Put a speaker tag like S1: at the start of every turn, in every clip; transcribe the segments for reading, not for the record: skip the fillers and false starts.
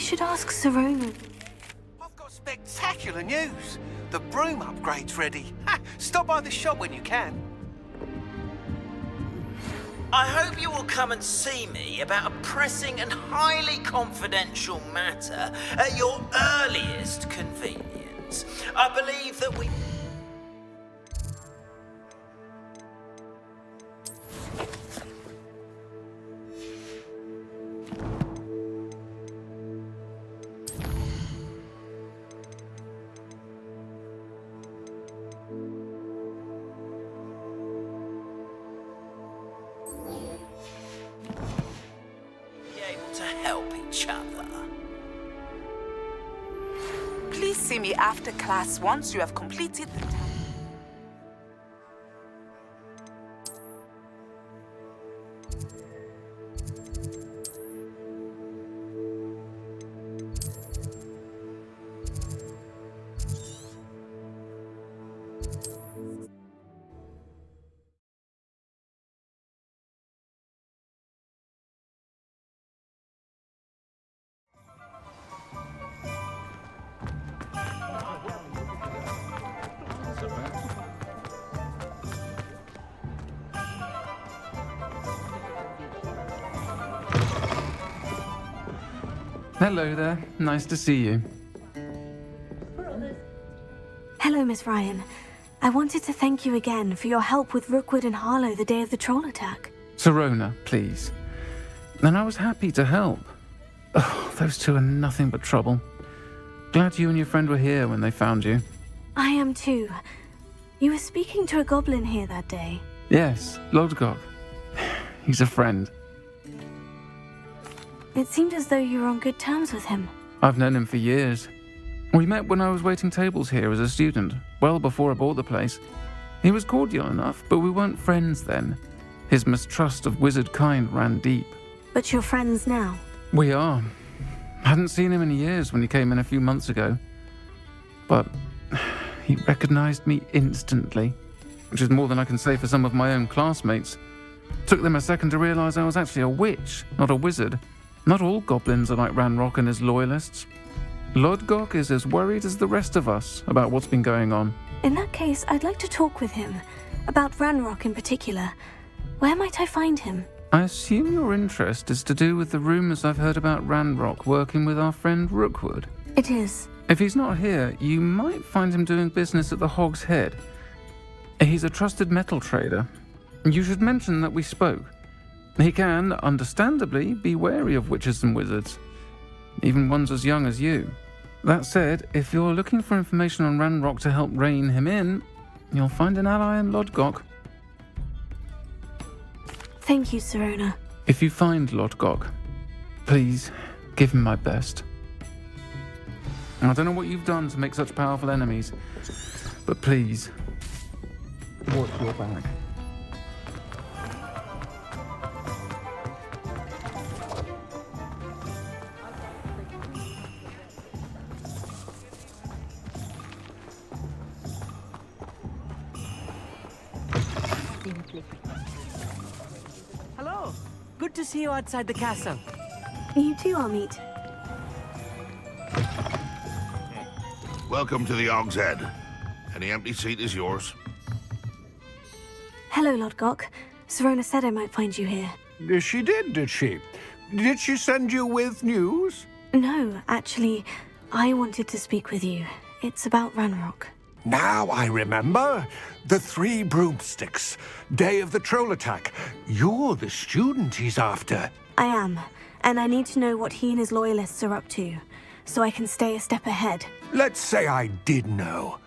S1: should ask Sirona.
S2: I've got spectacular news. The broom upgrade's ready. Ha, stop by the shop when you can.
S3: I hope you will come and see me about a pressing and highly confidential matter at your earliest convenience. I believe that we... to help each other.
S4: Please see me after class once you have completed the task.
S5: Hello there. Nice to see you.
S1: Hello, Miss Ryan. I wanted to thank you again for your help with Rookwood and Harlow the day of the troll attack.
S5: Sirona, please. And I was happy to help. Oh, those two are nothing but trouble. Glad you and your friend were here when they found you.
S1: I am too. You were speaking to a goblin here that day.
S5: Yes, Lodgok. He's a friend.
S1: It seemed as though you were on good terms with him.
S5: I've known him for years. We met when I was waiting tables here as a student, well before I bought the place. He was cordial enough, but we weren't friends then. His mistrust of wizard kind ran deep.
S1: But you're friends now?
S5: We are. Hadn't seen him in years when he came in a few months ago. But he recognized me instantly, which is more than I can say for some of my own classmates. Took them a second to realize I was actually a witch, not a wizard. Not all goblins are like Ranrock and his loyalists. Lodgok is as worried as the rest of us about what's been going on.
S1: In that case, I'd like to talk with him. About Ranrock in particular. Where might I find him?
S5: I assume your interest is to do with the rumors I've heard about Ranrock working with our friend Rookwood.
S1: It is.
S5: If he's not here, you might find him doing business at the Hog's Head. He's a trusted metal trader. You should mention that we spoke. He can, understandably, be wary of witches and wizards, even ones as young as you. That said, if you're looking for information on Ranrock to help rein him in, you'll find an ally in Lodgok.
S1: Thank you, Sirona.
S5: If you find Lodgok, please give him my best. I don't know what you've done to make such powerful enemies, but please, watch your back.
S6: Hello. Good to see you outside the castle.
S1: You too, Amit.
S7: Welcome to the Hog's Head. Any empty seat is yours.
S1: Hello, Lodgok. Sirona said I might find you here.
S8: She did she? Did she send you with news?
S1: No, actually, I wanted to speak with you. It's about Ranrock.
S8: Now I remember. The 3 broomsticks. Day of the troll attack. You're the student he's after.
S1: I am, and I need to know what he and his loyalists are up to, so I can stay a step ahead.
S8: Let's say I did know.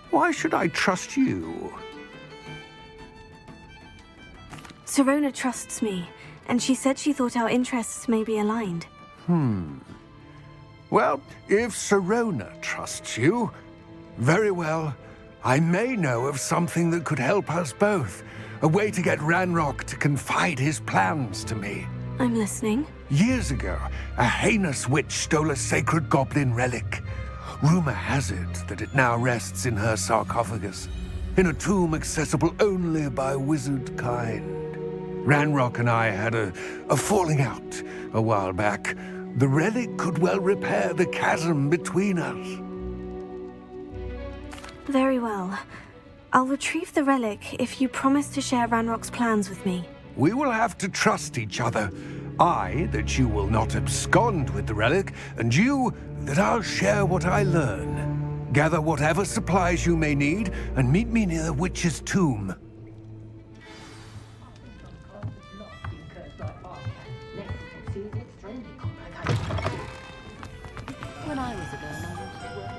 S8: Why should I trust you?
S1: Sirona trusts me, and she said she thought our interests may be aligned.
S8: Well, if Sirona trusts you, very well. I may know of something that could help us both. A way to get Ranrock to confide his plans to me.
S1: I'm listening.
S8: Years ago, a heinous witch stole a sacred goblin relic. Rumor has it that it now rests in her sarcophagus, in a tomb accessible only by wizard kind. Ranrock and I had a falling out a while back. The relic could well repair the chasm between us.
S1: Very well. I'll retrieve the relic if you promise to share Ranrock's plans with me.
S8: We will have to trust each other. I, that you will not abscond with the relic, and you, that I'll share what I learn. Gather whatever supplies you may need, and meet me near the witch's tomb.
S6: When I was a girl, I wanted to work.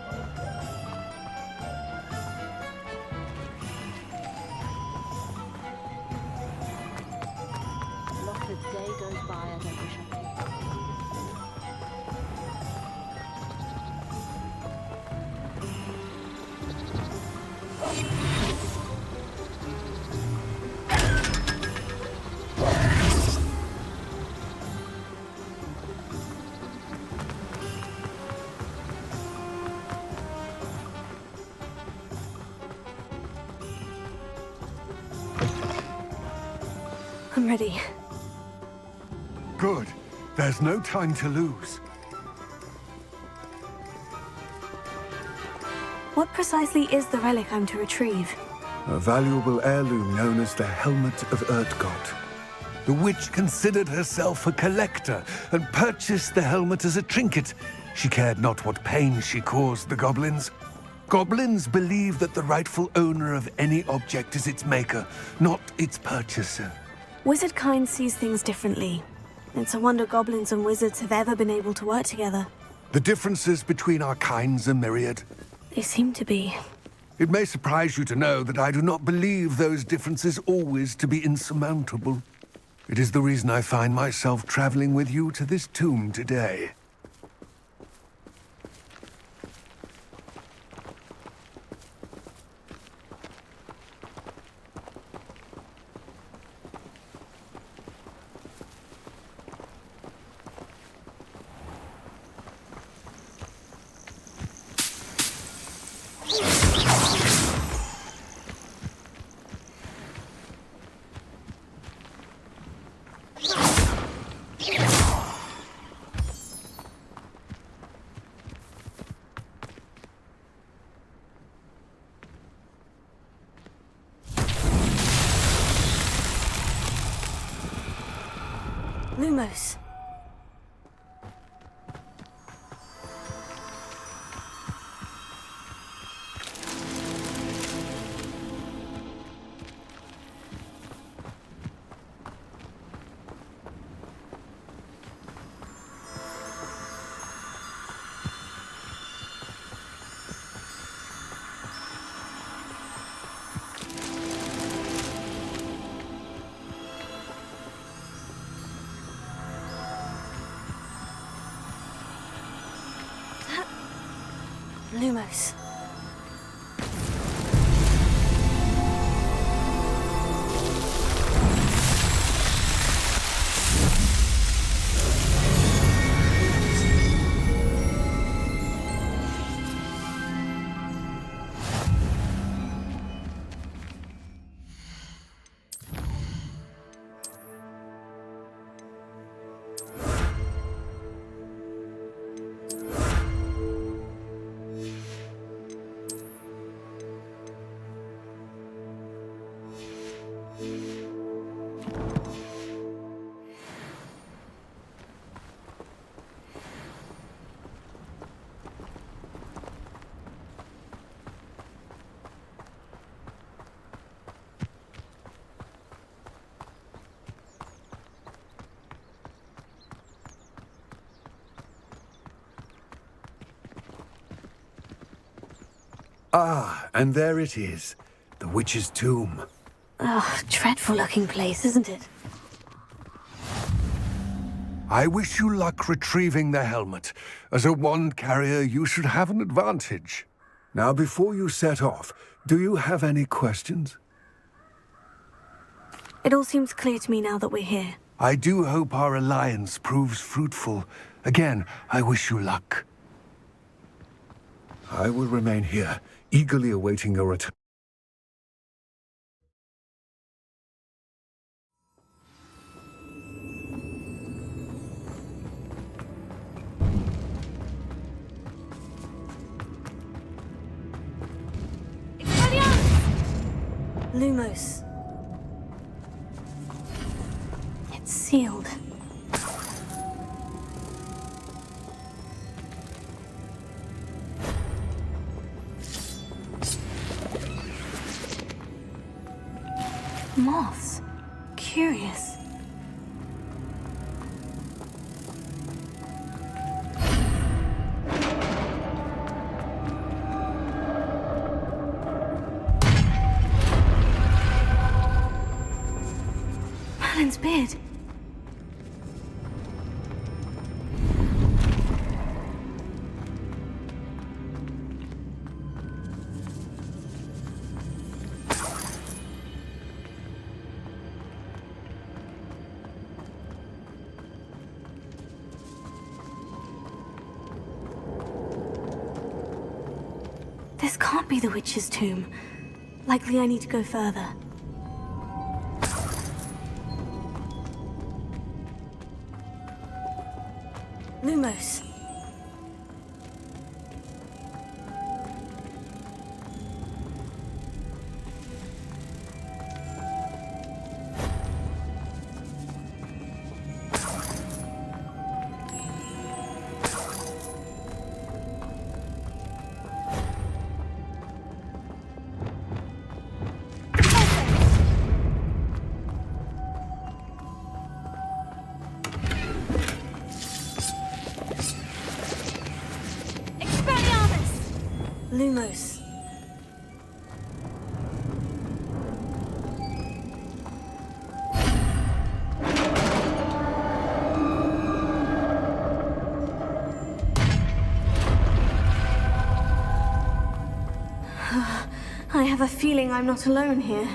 S6: Not a day goes by I don't wish I could.
S1: I'm ready.
S8: Good. There's no time to lose.
S1: What precisely is the relic I'm to retrieve?
S8: A valuable heirloom known as the Helmet of Erdgott. The witch considered herself a collector and purchased the helmet as a trinket. She cared not what pain she caused the goblins. Goblins believe that the rightful owner of any object is its maker, not its purchaser.
S1: Wizard kind sees things differently. It's a wonder goblins and wizards have ever been able to work together.
S8: The differences between our kinds are myriad.
S1: They seem to be.
S8: It may surprise you to know that I do not believe those differences always to be insurmountable. It is the reason I find myself traveling with you to this tomb today.
S1: Lumos. Lumos.
S8: Ah, and there it is. The witch's tomb.
S1: Oh, dreadful looking place, isn't it?
S8: I wish you luck retrieving the helmet. As a wand carrier, you should have an advantage. Now, before you set off, do you have any questions?
S1: It all seems clear to me now that we're here.
S8: I do hope our alliance proves fruitful. Again, I wish you luck. I will remain here, eagerly awaiting your return.
S1: Lumos. It's sealed. Moths. Curious. Merlin's beard. This can't be the witch's tomb. Likely I need to go further. Lumos. Lumos. I have a feeling I'm not alone here.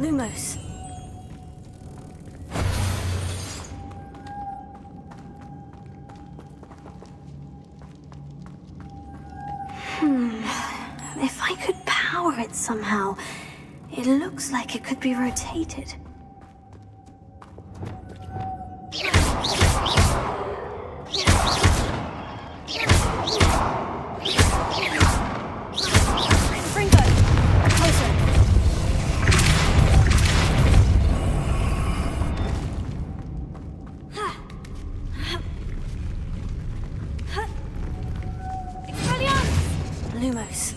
S1: Lumos. If I could power it somehow, it looks like it could be rotated. Lumos.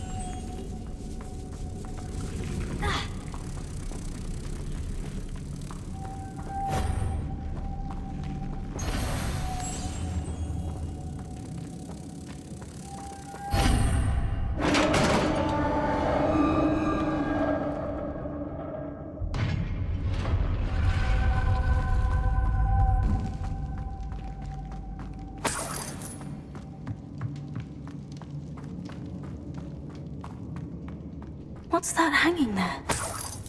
S1: What's that hanging there?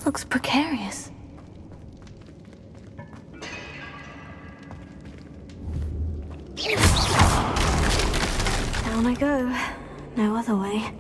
S1: Looks precarious. On I go. No other way.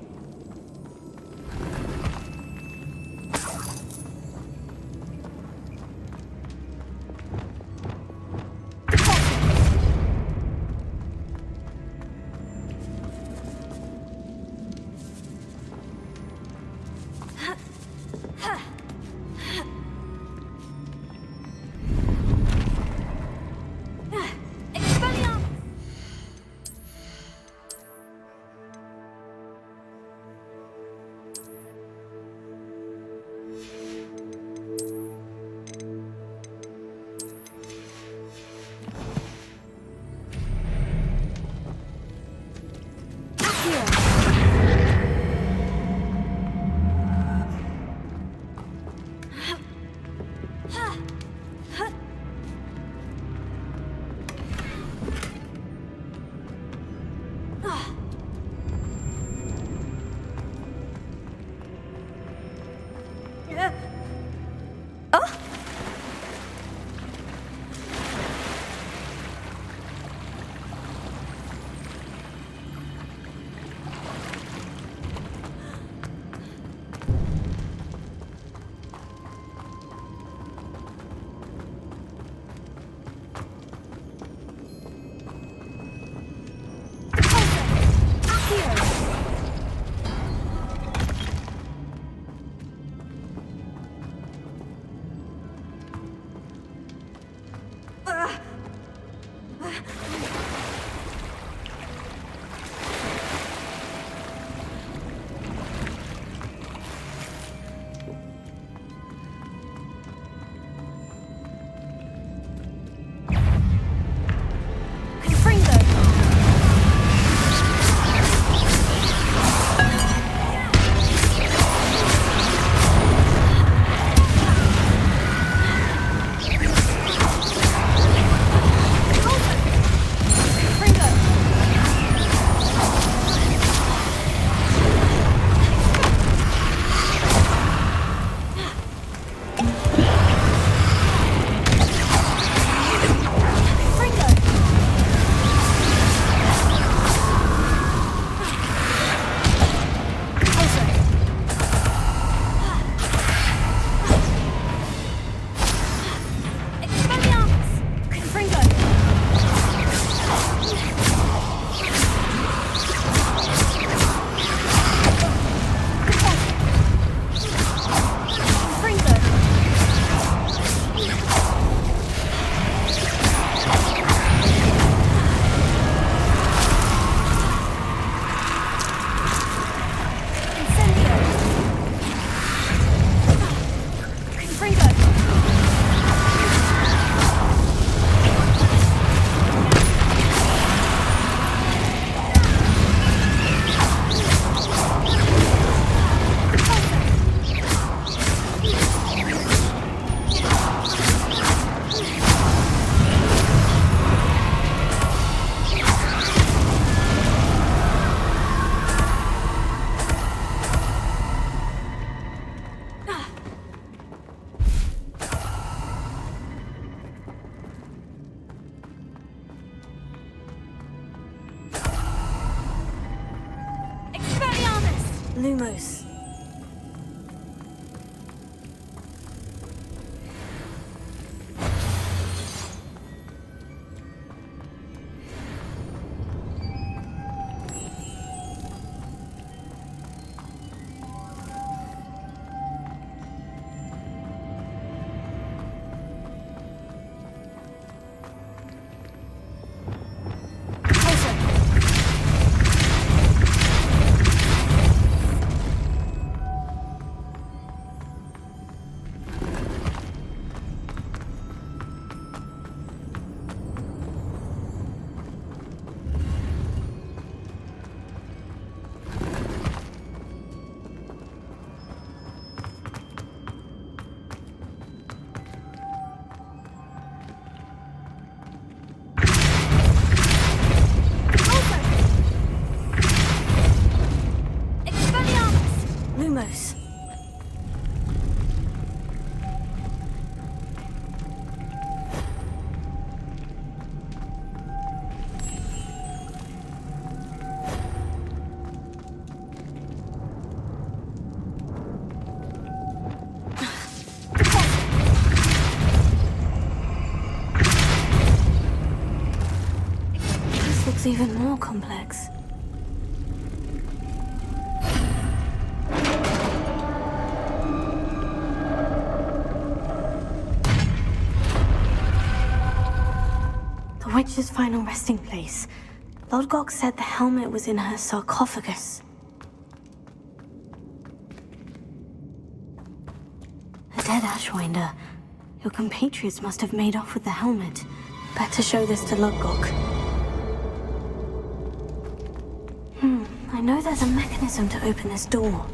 S1: Lumos. feels even more complex. The witch's final resting place. Lodgok said the helmet was in her sarcophagus. A dead Ashwinder. Your compatriots must have made off with the helmet. Better show this to Lodgok. I know there's a mechanism to open this door.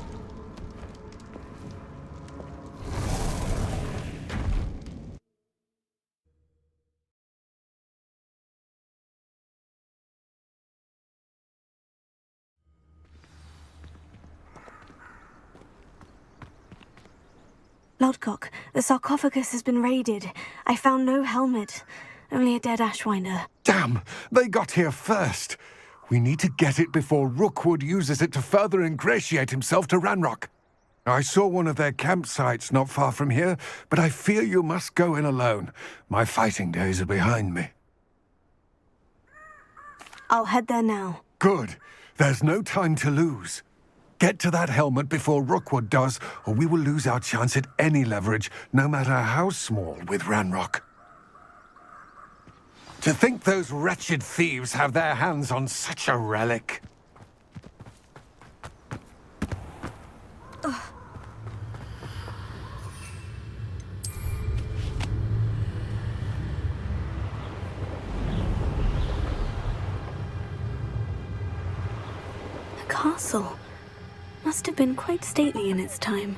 S1: Lodgok, the sarcophagus has been raided. I found no helmet, only a dead Ashwinder.
S8: Damn! They got here first. We need to get it before Rookwood uses it to further ingratiate himself to Ranrock. I saw one of their campsites not far from here, but I fear you must go in alone. My fighting days are behind me.
S1: I'll head there now.
S8: Good. There's no time to lose. Get to that helmet before Rookwood does, or we will lose our chance at any leverage, no matter how small, with Ranrock. To think those wretched thieves have their hands on such a relic.
S1: The castle must have been quite stately in its time.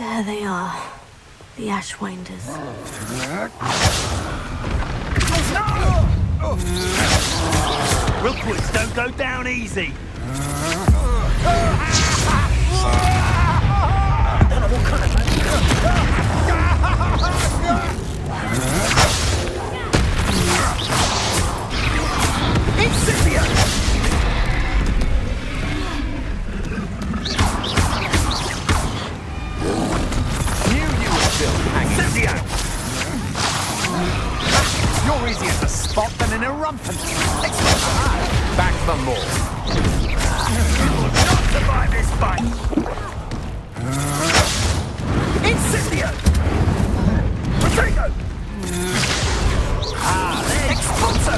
S1: There they are. The Ashwinders.
S9: Rookwoods don't go down easy. Incendio!
S2: Knew you were still hanging.
S9: Incendio!
S2: You're easier to spot than an irrumpent. Back for more.
S9: You will not survive this fight! Incendio! Rodrigo! Expulso!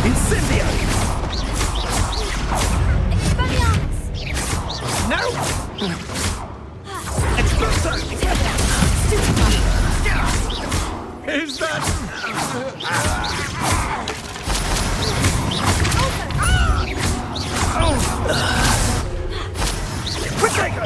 S9: Incendio! No! Expulso! Is that... Rodrigo!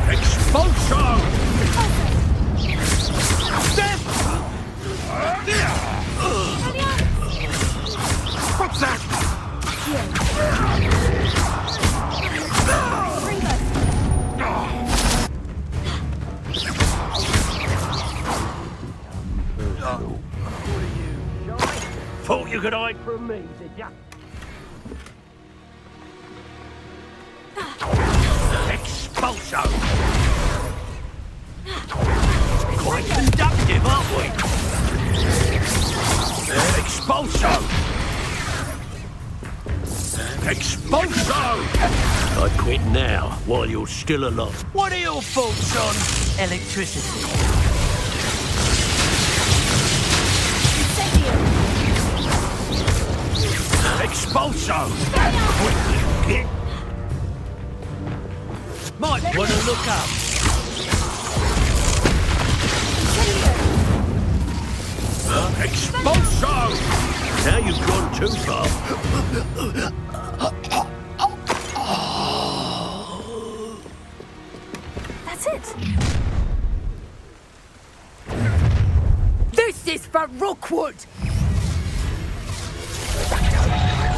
S9: Expulso! What's that? Thought you could hide from me, did ya? Expulso! Quite conductive, aren't we? Expulso! Expulso! I quit now, while you're still alive. What are your thoughts on electricity? Expulso! Quick, git! Might want to look up. Expulso! Now you've gone too far.
S1: That's it.
S10: This is for Rookwood!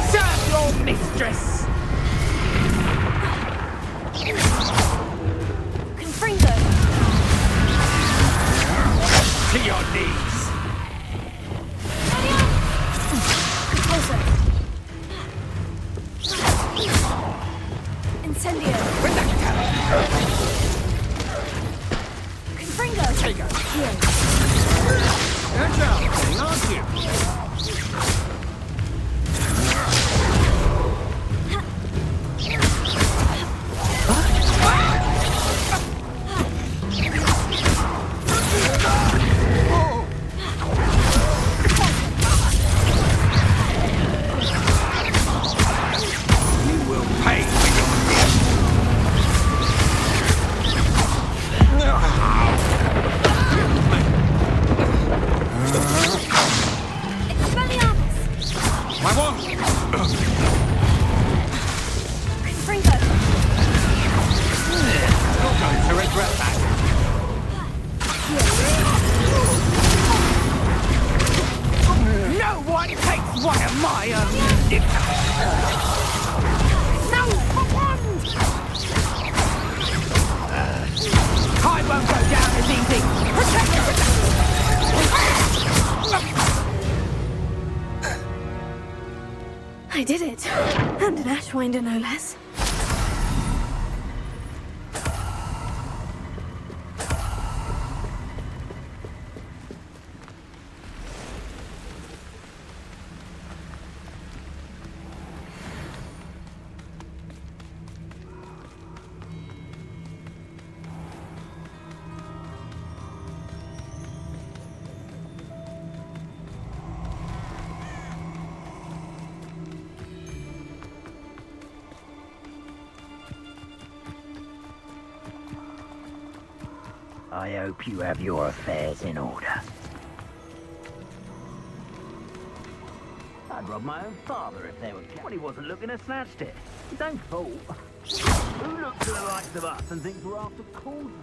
S10: Serve your mistress!
S1: Confringo.
S9: To your knees.
S1: Incendio. Confringo. Here.
S2: You're joking, aren't you?
S1: I did it. And an Ashwinder, no less.
S9: I hope you have your affairs in order. I'd rob my own father if they were when he wasn't looking at snatched it. Don't fool. Who looks at the likes of us and thinks we're after cauldron?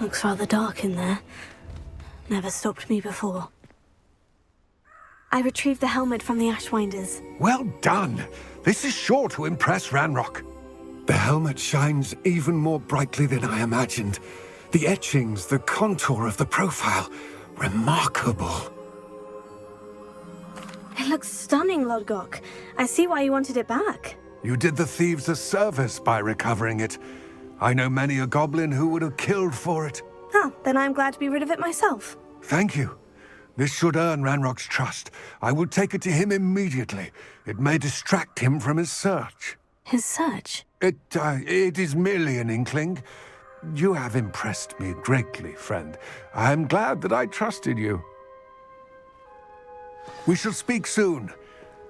S1: Looks rather dark in there. Never stopped me before. I retrieved the helmet from the Ashwinders.
S8: Well done. This is sure to impress Ranrock. The helmet shines even more brightly than I imagined. The etchings, the contour of the profile. Remarkable.
S1: It looks stunning, Lodgok. I see why you wanted it back.
S8: You did the thieves a service by recovering it. I know many a goblin who would have killed for it.
S1: Ah, then I'm glad to be rid of it myself.
S8: Thank you. This should earn Ranrock's trust. I will take it to him immediately. It may distract him from his search.
S1: His search?
S8: It is merely an inkling. You have impressed me greatly, friend. I am glad that I trusted you. We shall speak soon.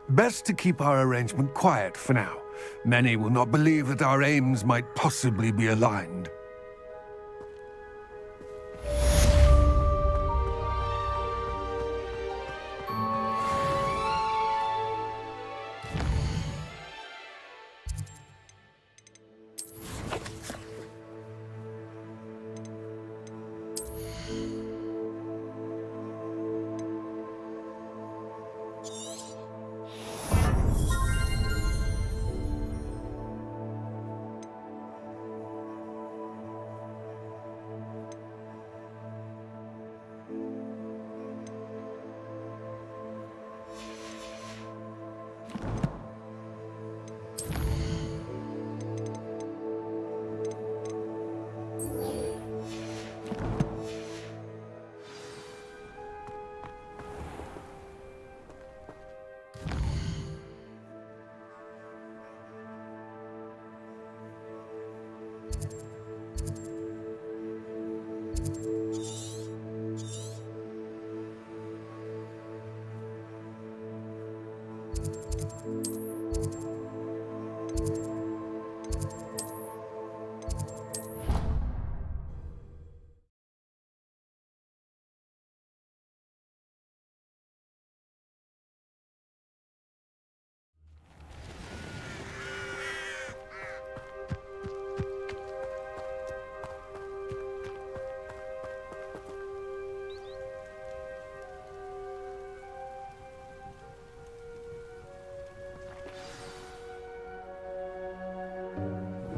S8: Best to keep our arrangement quiet for now. Many will not believe that our aims might possibly be aligned.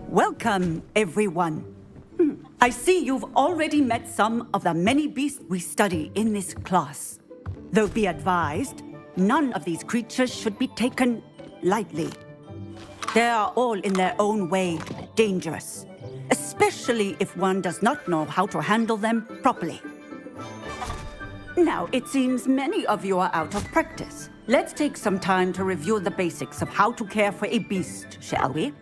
S11: Welcome, everyone. I see you've already met some of the many beasts we study in this class. Though be advised, none of these creatures should be taken lightly. They are all in their own way dangerous, especially if one does not know how to handle them properly. Now, it seems many of you are out of practice. Let's take some time to review the basics of how to care for a beast, shall we?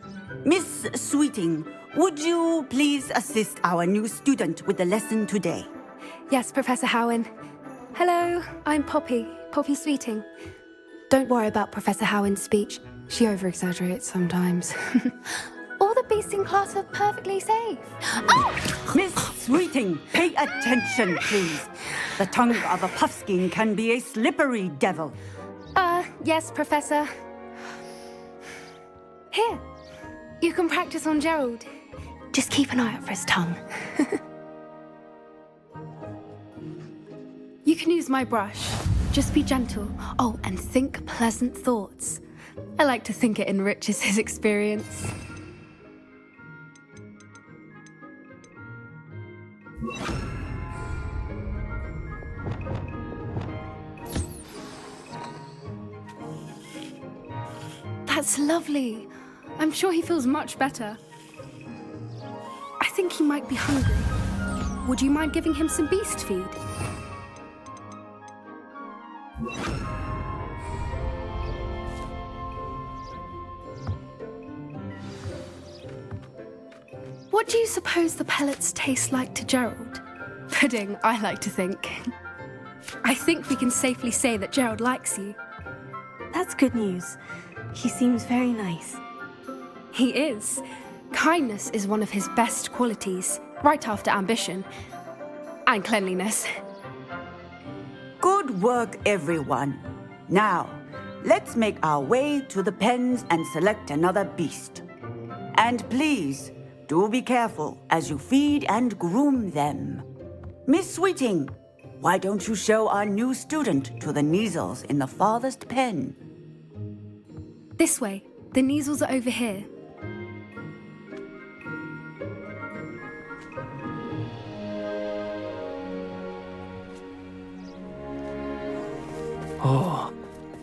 S11: Miss Sweeting, would you please assist our new student with the lesson today?
S12: Yes, Professor Howen. Hello, I'm Poppy Sweeting. Don't worry about Professor Howen's speech. She over-exaggerates sometimes. All the beasts in class are perfectly safe.
S11: Oh! Miss Sweeting, pay attention, please. The tongue of a puffskein can be a slippery devil.
S12: Yes, Professor. Here, you can practice on Gerald. Just keep an eye out for his tongue. You can use my brush. Just be gentle. Oh, and think pleasant thoughts. I like to think it enriches his experience. That's lovely. I'm sure he feels much better. I think he might be hungry. Would you mind giving him some beast feed? What do you suppose the pellets taste like to Gerald? Pudding, I like to think. I think we can safely say that Gerald likes you.
S1: That's good news. He seems very nice.
S12: He is. Kindness is one of his best qualities, right after ambition. And cleanliness.
S11: Good work, everyone. Now, let's make our way to the pens and select another beast. And please, do be careful as you feed and groom them. Miss Sweeting, why don't you show our new student to the Kneazles in the farthest pen?
S12: This way. The Kneazles are over here.
S13: Oh,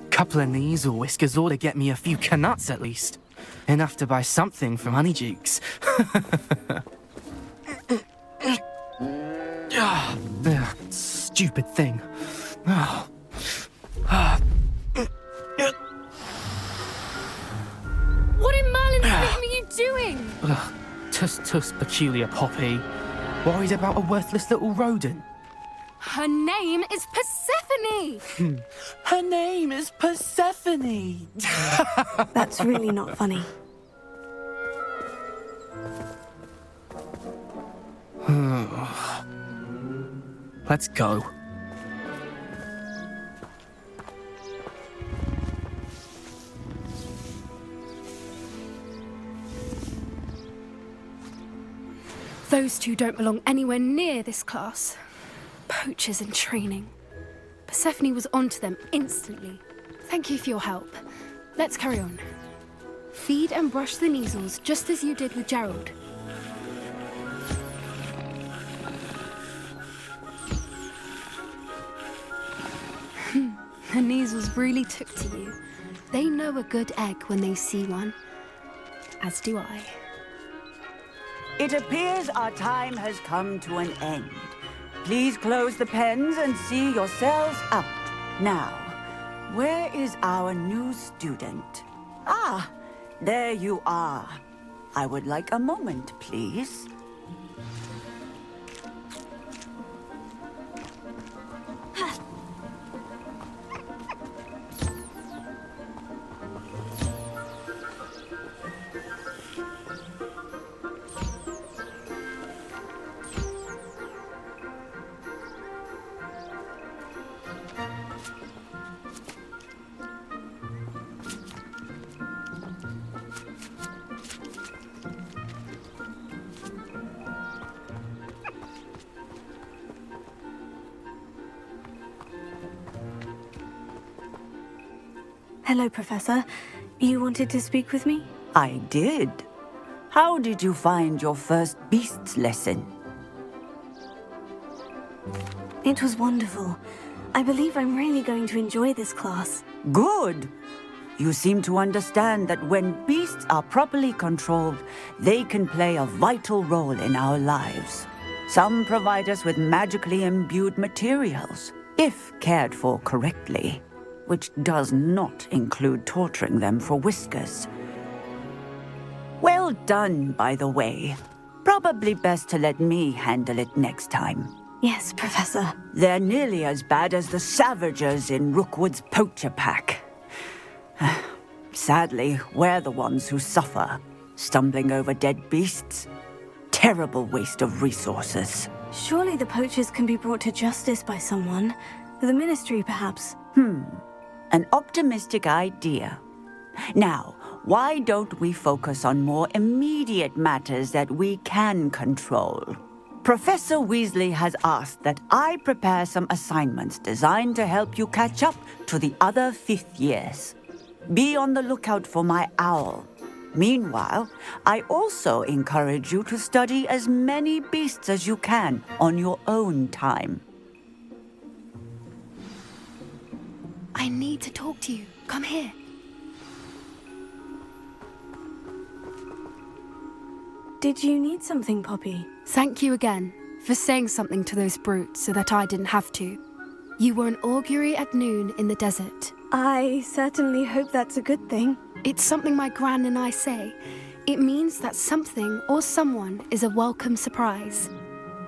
S13: couple of Kneazle whiskers ought to get me a few canuts at least. Enough to buy something from Honeydukes. Stupid thing.
S12: What in Merlin's name are you doing?
S13: Tuss, peculiar Poppy. Worried about a worthless little rodent?
S12: Her name is Persephone!
S13: Her name is Persephone!
S1: That's really not funny.
S13: Let's go.
S12: Those two don't belong anywhere near this class. Poachers in training. Persephone was onto them instantly. Thank you for your help. Let's carry on. Feed and brush the Kneazles just as you did with Gerald. The Kneazles really took to you. They know a good egg when they see one. As do I.
S11: It appears our time has come to an end. Please close the pens and see yourselves out. Now, where is our new student? Ah, there you are. I would like a moment, please.
S1: Hello, Professor. You wanted to speak with me?
S11: I did. How did you find your first beasts lesson?
S1: It was wonderful. I believe I'm really going to enjoy this class.
S11: Good. You seem to understand that when beasts are properly controlled, they can play a vital role in our lives. Some provide us with magically imbued materials, if cared for correctly, which does not include torturing them for whiskers. Well done, by the way. Probably best to let me handle it next time.
S1: Yes, Professor.
S11: They're nearly as bad as the Savagers in Rookwood's poacher pack. Sadly, we're the ones who suffer, stumbling over dead beasts. Terrible waste of resources.
S1: Surely the poachers can be brought to justice by someone. The Ministry, perhaps.
S11: An optimistic idea. Now, why don't we focus on more immediate matters that we can control? Professor Weasley has asked that I prepare some assignments designed to help you catch up to the other 5th years. Be on the lookout for my owl. Meanwhile, I also encourage you to study as many beasts as you can on your own time.
S12: I need to talk to you. Come here.
S1: Did you need something, Poppy?
S12: Thank you again for saying something to those brutes so that I didn't have to. You were an augury at noon in the desert.
S1: I certainly hope that's a good thing.
S12: It's something my gran and I say. It means that something or someone is a welcome surprise.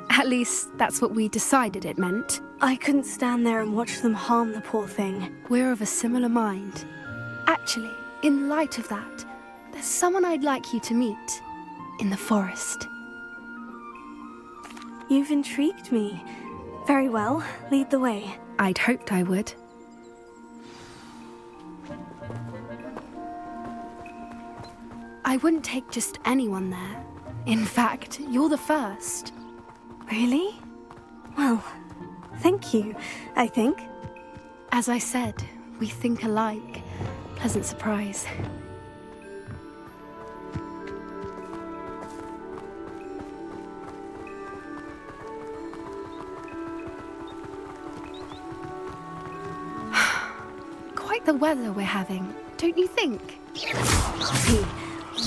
S12: At least, that's what we decided it meant.
S1: I couldn't stand there and watch them harm the poor thing.
S12: We're of a similar mind. Actually, in light of that, there's someone I'd like you to meet. In the forest.
S1: You've intrigued me. Very well, lead the way.
S12: I'd hoped I would. I wouldn't take just anyone there. In fact, you're the first.
S1: Really? Well, thank you, I think.
S12: As I said, we think alike. Pleasant surprise. Quite the weather we're having, don't you think?
S1: Poppy,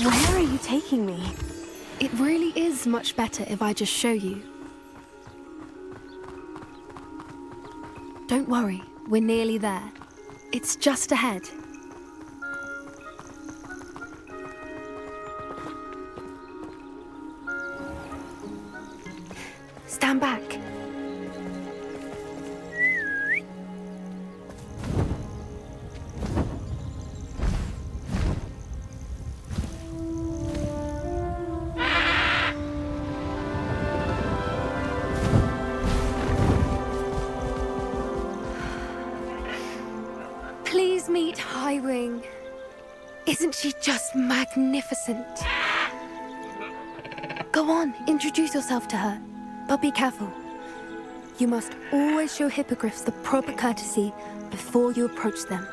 S1: where are you taking me?
S12: It really is much better if I just show you. Don't worry, we're nearly there. It's just ahead. Stand back. Please meet Highwing. Isn't she just magnificent? Go on, introduce yourself to her. But be careful. You must always show hippogriffs the proper courtesy before you approach them.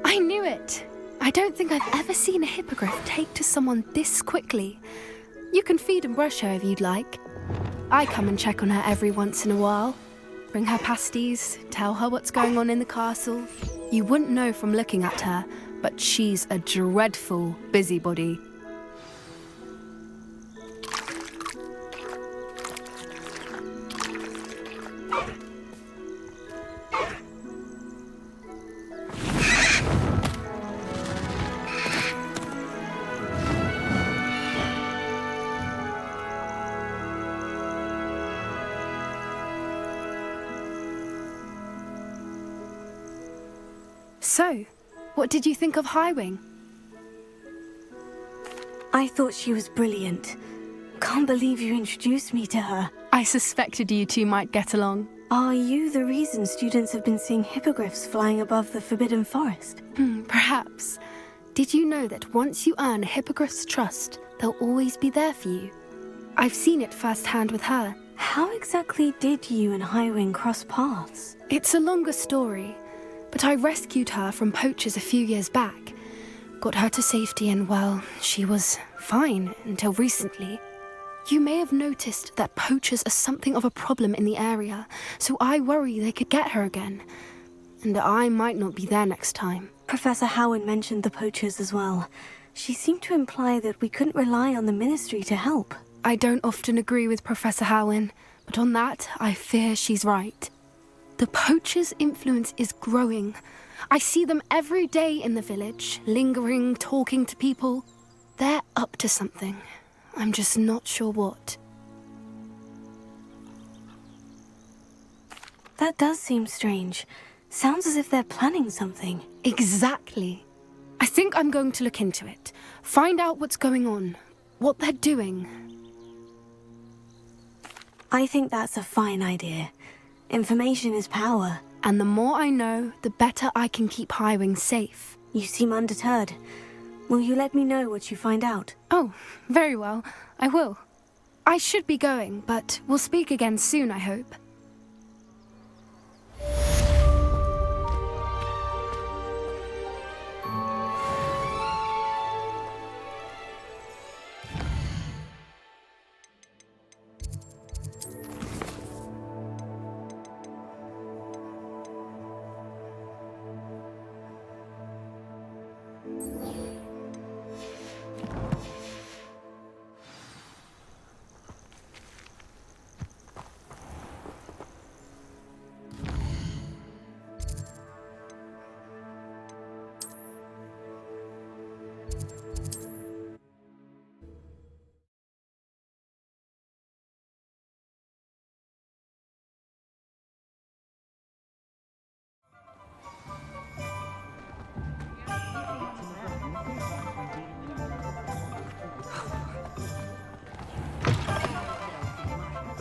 S12: I knew it! I don't think I've ever seen a hippogriff take to someone this quickly. You can feed and brush her if you'd like. I come and check on her every once in a while. Bring her pasties, tell her what's going on in the castle. You wouldn't know from looking at her, but she's a dreadful busybody. So, what did you think of Highwing?
S1: I thought she was brilliant. Can't believe you introduced me to her.
S12: I suspected you two might get along.
S1: Are you the reason students have been seeing hippogriffs flying above the Forbidden Forest?
S12: Perhaps. Did you know that once you earn a hippogriff's trust, they'll always be there for you? I've seen it firsthand with her.
S1: How exactly did you and Highwing cross paths?
S12: It's a longer story, but I rescued her from poachers a few years back. Got her to safety and, well, she was fine until recently. You may have noticed that poachers are something of a problem in the area, so I worry they could get her again. And I might not be there next time.
S1: Professor Howin mentioned the poachers as well. She seemed to imply that we couldn't rely on the Ministry to help.
S12: I don't often agree with Professor Howin, but on that, I fear she's right. The poachers' influence is growing. I see them every day in the village, lingering, talking to people. They're up to something. I'm just not sure what.
S1: That does seem strange. Sounds as if they're planning something.
S12: Exactly. I think I'm going to look into it. Find out what's going on, what they're doing.
S1: I think that's a fine idea. Information is power.
S12: And the more I know, the better I can keep Highwing safe.
S1: You seem undeterred. Will you let me know what you find out?
S12: Oh, very well. I will. I should be going, but we'll speak again soon, I hope.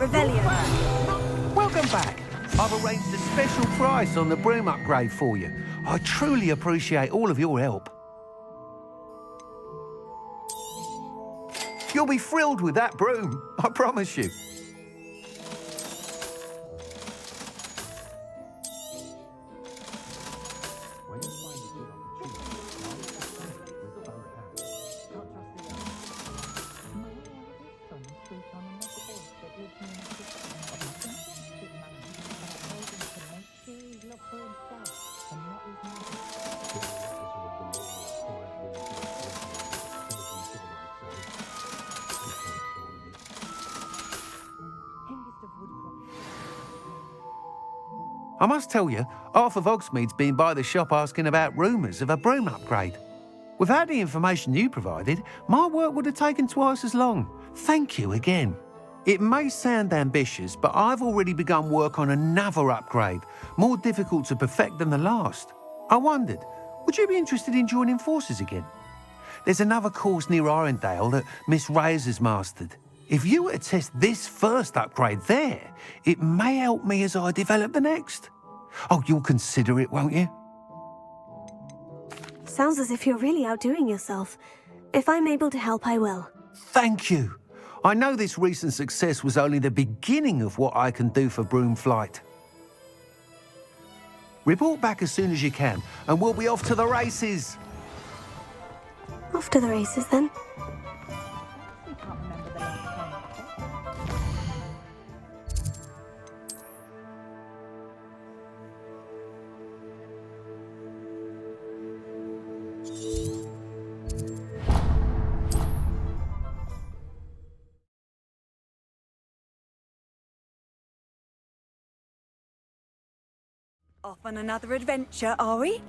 S1: Revelio.
S8: Welcome back. I've arranged a special price on the broom upgrade for you. I truly appreciate all of your help. You'll be thrilled with that broom, I promise you. I must tell you, half of Hogsmeade's been by the shop asking about rumours of a broom upgrade. Without the information you provided, my work would have taken twice as long. Thank you again. It may sound ambitious, but I've already begun work on another upgrade, more difficult to perfect than the last. I wondered, would you be interested in joining forces again? There's another course near Arendale that Miss Reyes has mastered. If you were to test this first upgrade there, it may help me as I develop the next. Oh, you'll consider it, won't you?
S1: Sounds as if you're really outdoing yourself. If I'm able to help, I will.
S8: Thank you. I know this recent success was only the beginning of what I can do for Broomflight. Report back as soon as you can, and we'll be off to the races.
S1: Off to the races, then.
S11: Off on another adventure, are we?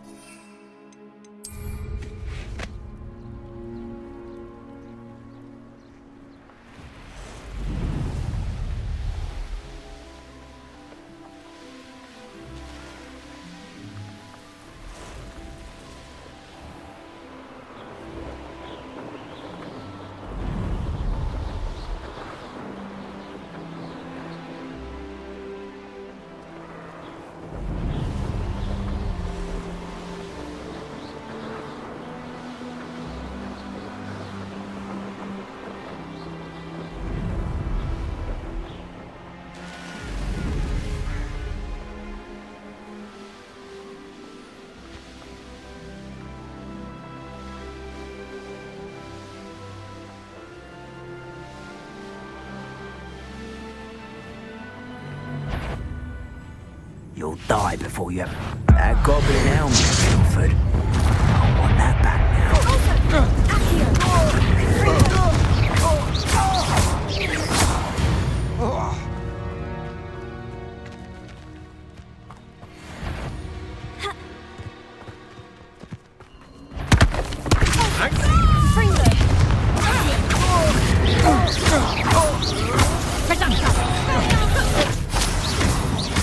S9: You'll die before you have that goblin helmet, Milford. I want that back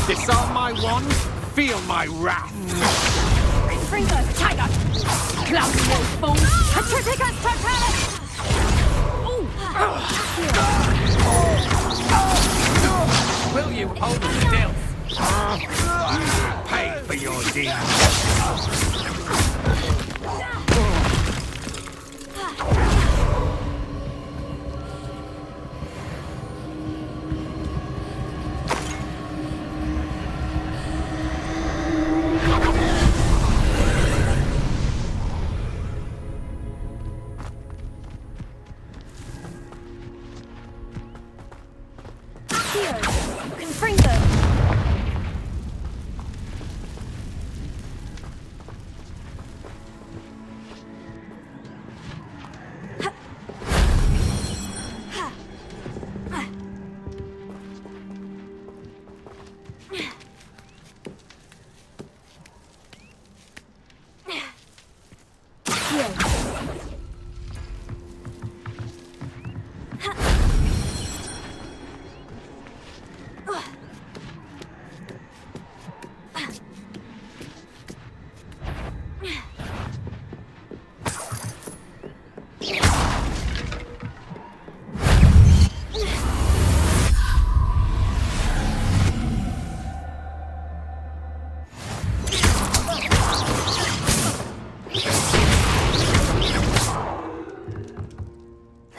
S10: Disarm my wand, feel my wrath.
S6: Confringo, tiger! Clumsy little fool! Atripicus totalis!
S10: Will you hold still? Pay for your deeds.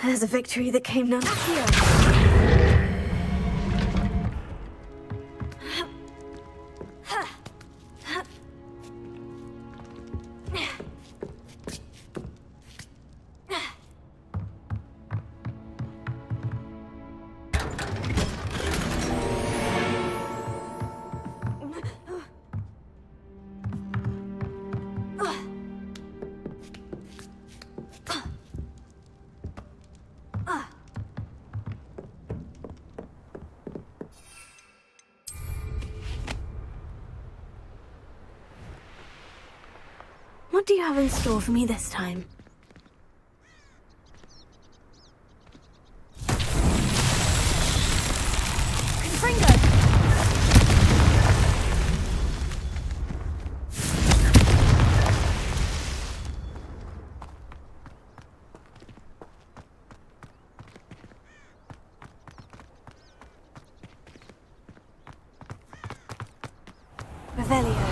S1: There's a victory that came none. What do you have in store for me this time?
S12: Confringo!
S1: Revelio.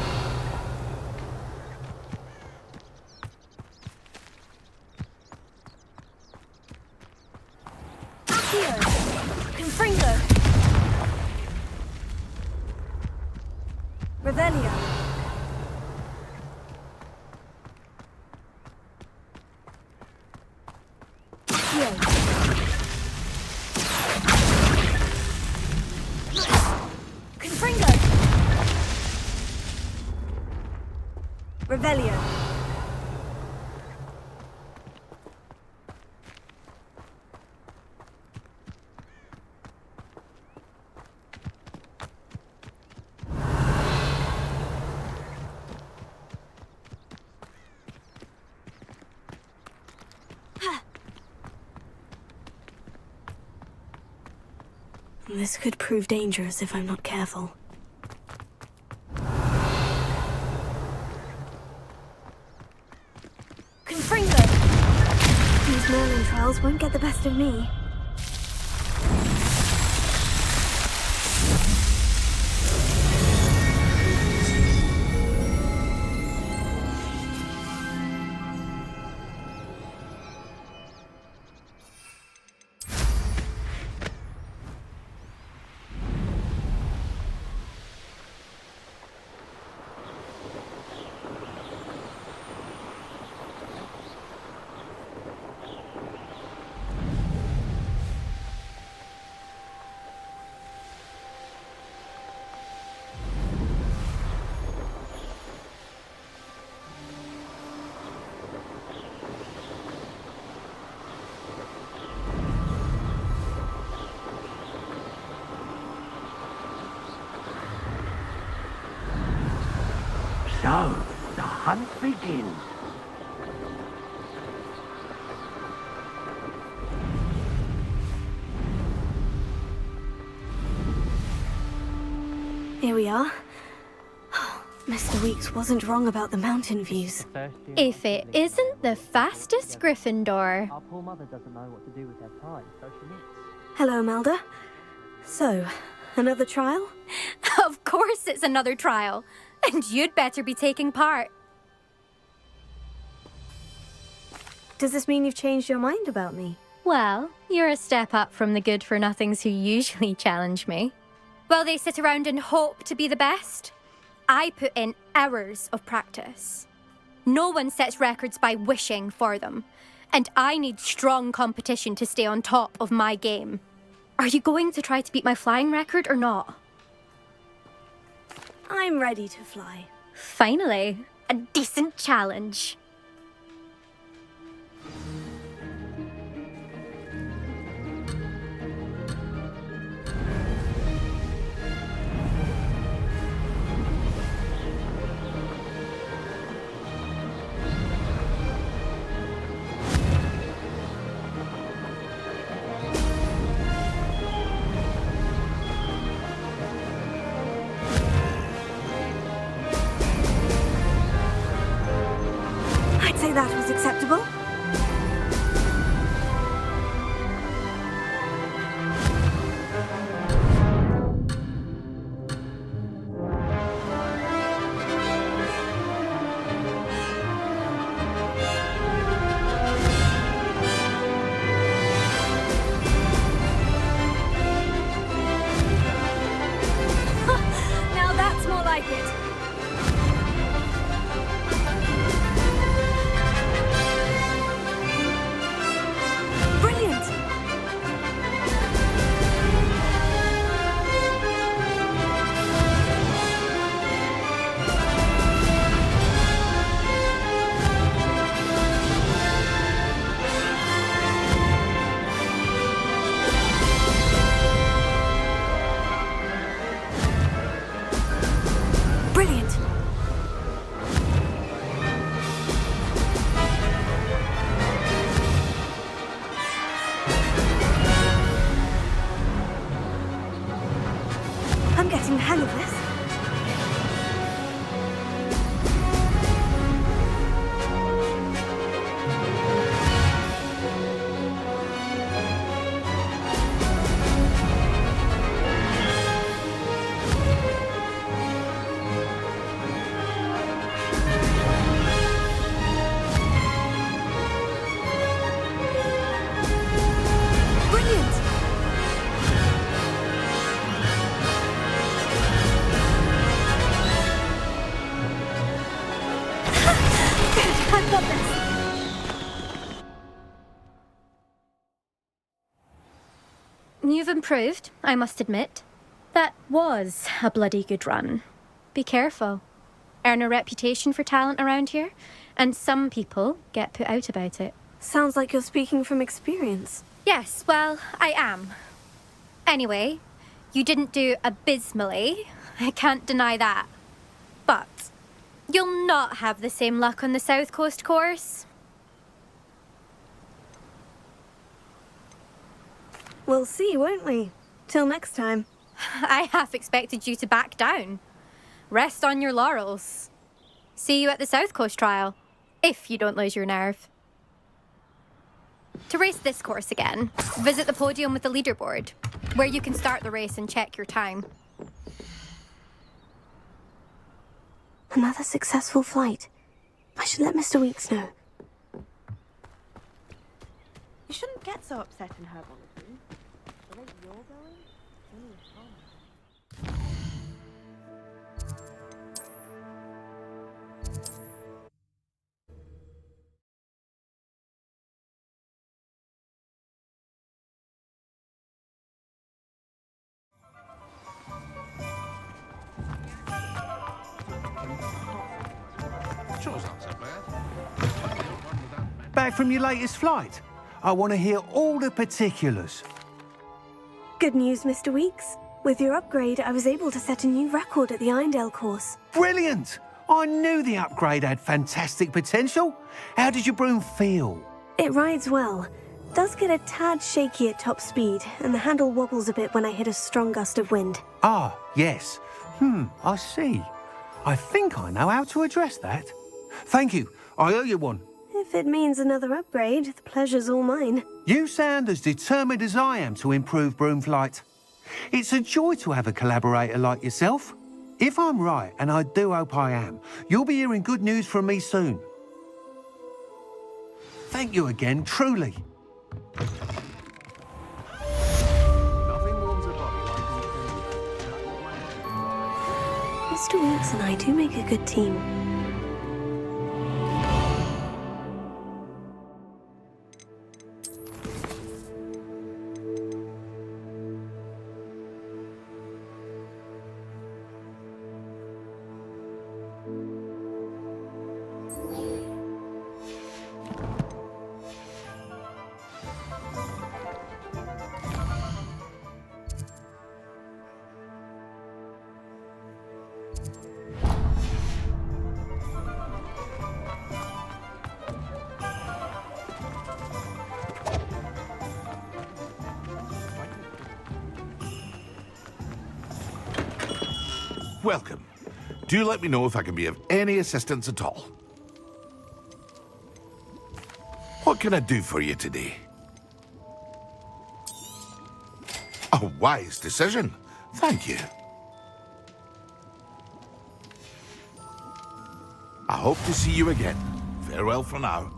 S1: Confringo. Revelio. Accio. Confringo. Revelio. This could prove dangerous if I'm not careful. Confringo! These Merlin trials won't get the best of me.
S9: So, the hunt begins.
S1: Here we are. Mr. Weeks wasn't wrong about the mountain views.
S14: If it isn't the fastest Gryffindor.
S13: Our poor mother doesn't know what to do with her time, so she knits.
S1: Hello, Melda. So, another trial?
S14: Of course it's another trial. And you'd better be taking part.
S1: Does this mean you've changed your mind about me?
S14: Well, you're a step up from the good-for-nothings who usually challenge me. Well, they sit around and hope to be the best. I put in hours of practice. No one sets records by wishing for them. And I need strong competition to stay on top of my game. Are you going to try to beat my flying record or not?
S1: I'm ready to fly.
S14: Finally, a decent challenge.
S1: I'd say that was acceptable. Brilliant! I'm getting the hang of this. I've got this.
S14: You've improved, I must admit. That was a bloody good run. Be careful. Earn a reputation for talent around here, and some people get put out about it.
S1: Sounds like you're speaking from experience.
S14: Yes, well, I am. Anyway, you didn't do abysmally. I can't deny that. But you'll not have the same luck on the South Coast course.
S1: We'll see, won't we? Till next time.
S14: I half expected you to back down. Rest on your laurels. See you at the South Coast trial, if you don't lose your nerve. To race this course again, visit the podium with the leaderboard, where you can start the race and check your time.
S1: Another successful flight. I should let Mr. Weeks know.
S6: You shouldn't get so upset in her bulletin. The rate you're going, only a fun.
S2: Back from your latest flight? I want to hear all the particulars.
S1: Good news, Mr. Weeks. With your upgrade, I was able to set a new record at the Irondale course.
S2: Brilliant! I knew the upgrade had fantastic potential. How did your broom feel?
S1: It rides well. Does get a tad shaky at top speed, and the handle wobbles a bit when I hit a strong gust of wind.
S2: Ah, yes. I see. I think I know how to address that. Thank you. I owe you one.
S1: If it means another upgrade, the pleasure's all mine.
S2: You sound as determined as I am to improve broom flight. It's a joy to have a collaborator like yourself. If I'm right, and I do hope I am, you'll be hearing good news from me soon. Thank you again, truly.
S1: Mr. Weeks and I do make a good team.
S7: Welcome. Do let me know if I can be of any assistance at all. What can I do for you today? A wise decision. Thank you. I hope to see you again. Farewell for now.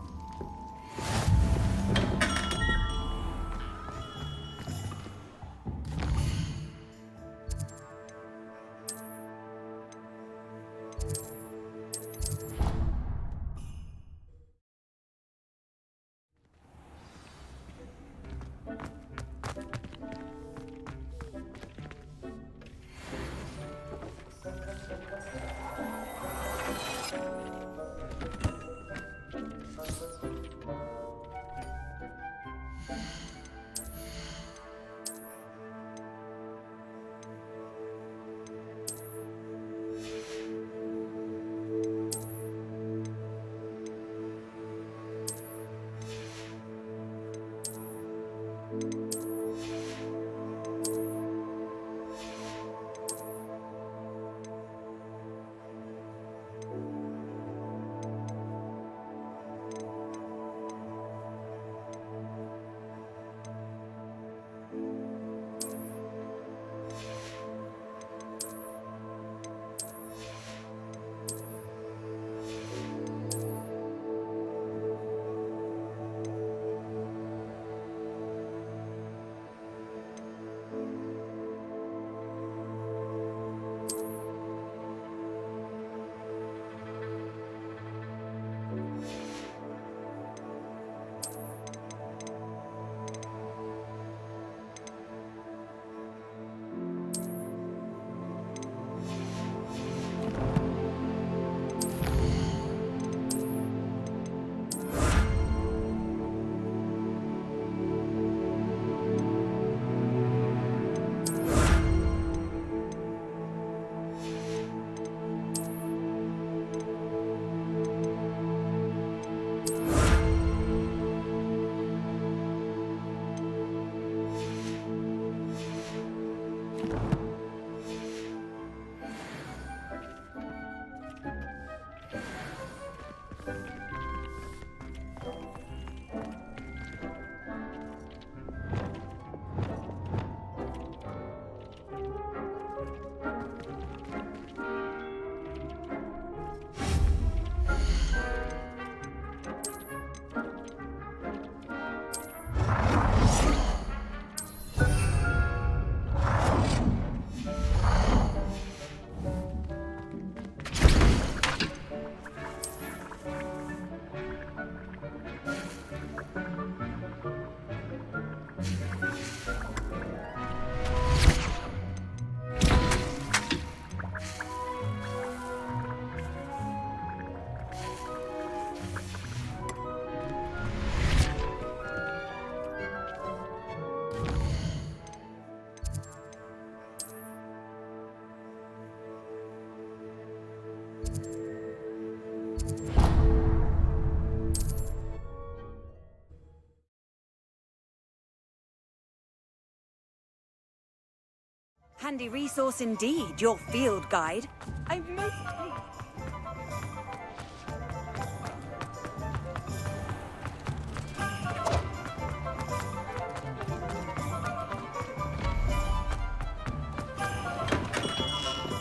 S11: Handy resource indeed, your field guide. I'm most pleased.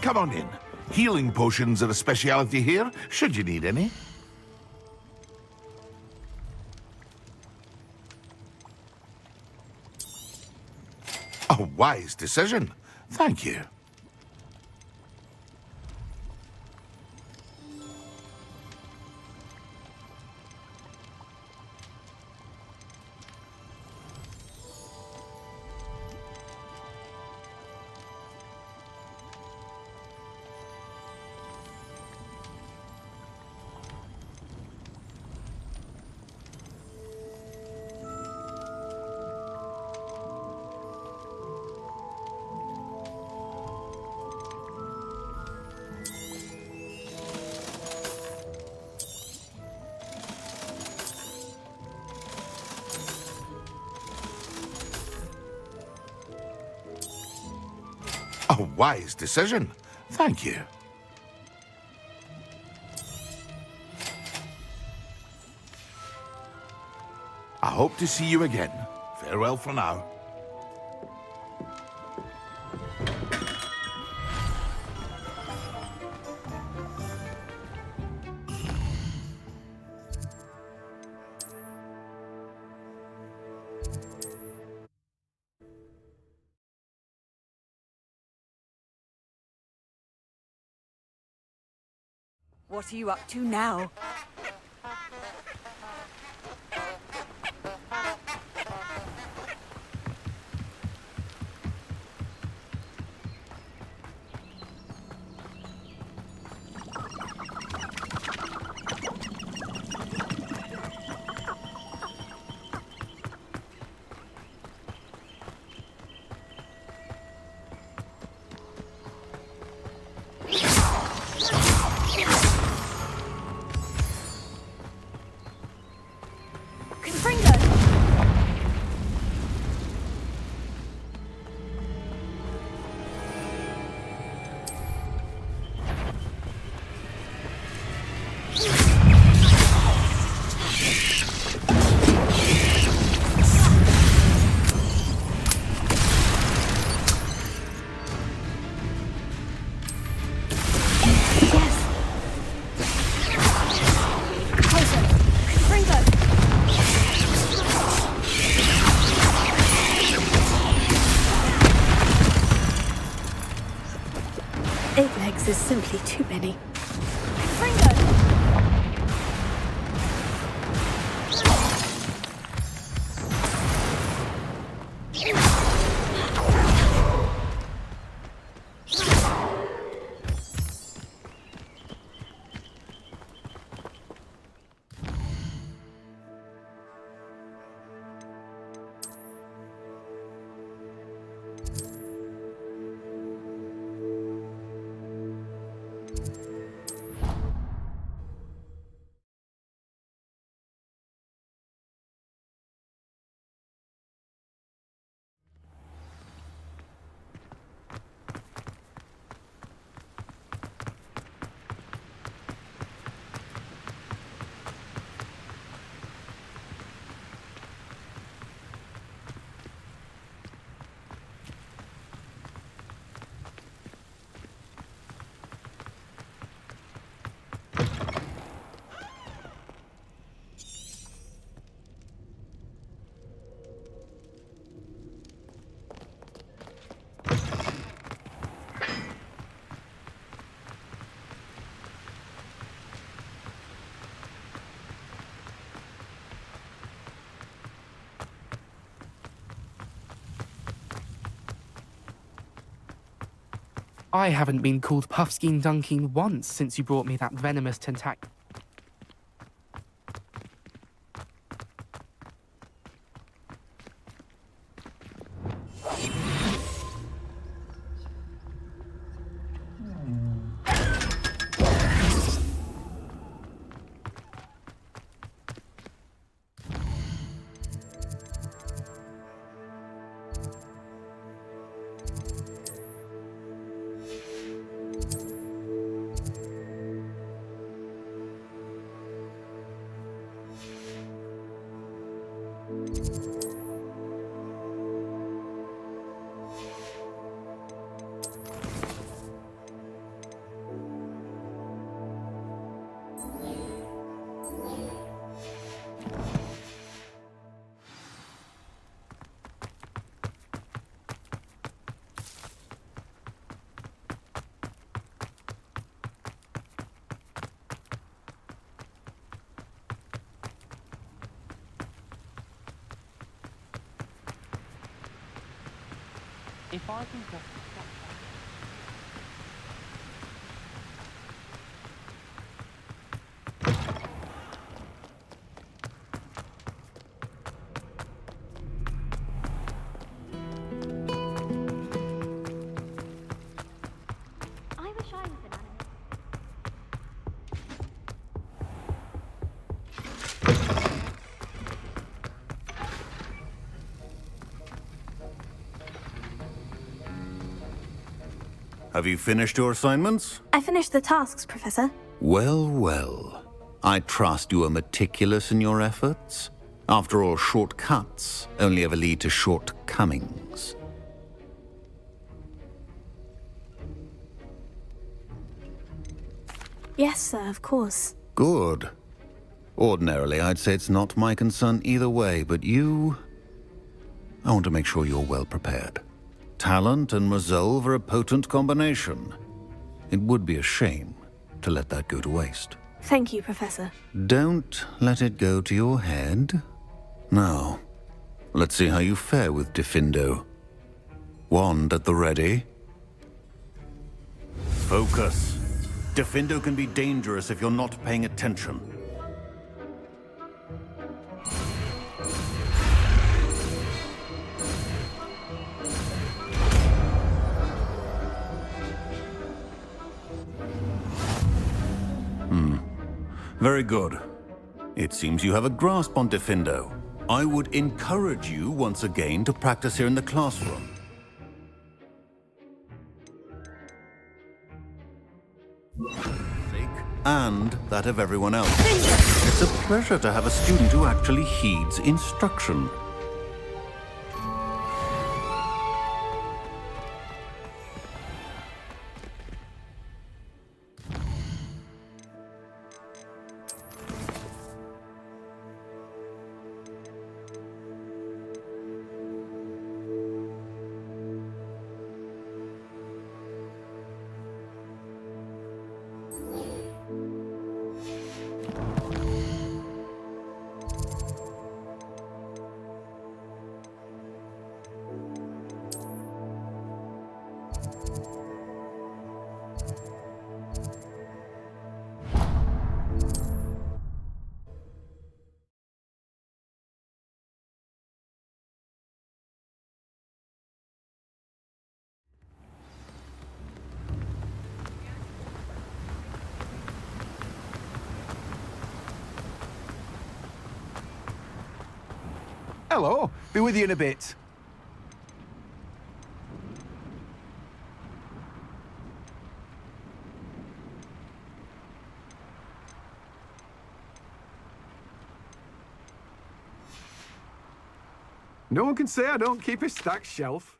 S7: Come on in. Healing potions are a speciality here, should you need any. A wise decision. Thank you. A wise decision. Thank you. I hope to see you again. Farewell for now.
S11: What are you up to now?
S1: Is simply too many.
S13: I haven't been called Puffskein Dunkeen once since you brought me that venomous tentac. If I can just...
S6: I wish I was an animal.
S15: Have you finished your assignments?
S1: I finished the tasks, Professor.
S15: Well, well. I trust you are meticulous in your efforts. After all, shortcuts only ever lead to shortcomings.
S1: Yes, sir, of course.
S15: Good. Ordinarily, I'd say it's not my concern either way, but you... I want to make sure you're well prepared. Talent and resolve are a potent combination. It would be a shame to let that go to waste.
S1: Thank you, Professor.
S15: Don't let it go to your head. Now, let's see how you fare with Diffindo. Wand at the ready. Focus. Diffindo can be dangerous if you're not paying attention. Very good. It seems you have a grasp on Diffindo. I would encourage you once again to practice here in the classroom. And that of everyone else. It's a pleasure to have a student who actually heeds instruction.
S10: Hello. Be with you in a bit. No one can say I don't keep a stacked shelf.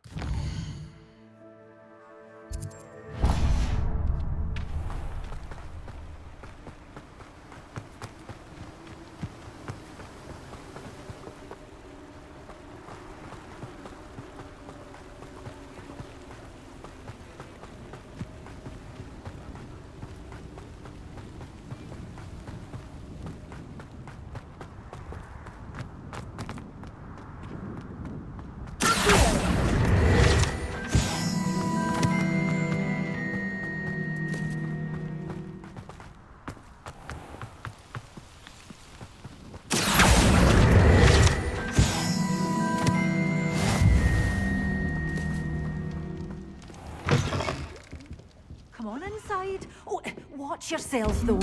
S16: Come on inside. Oh, watch yourself, though.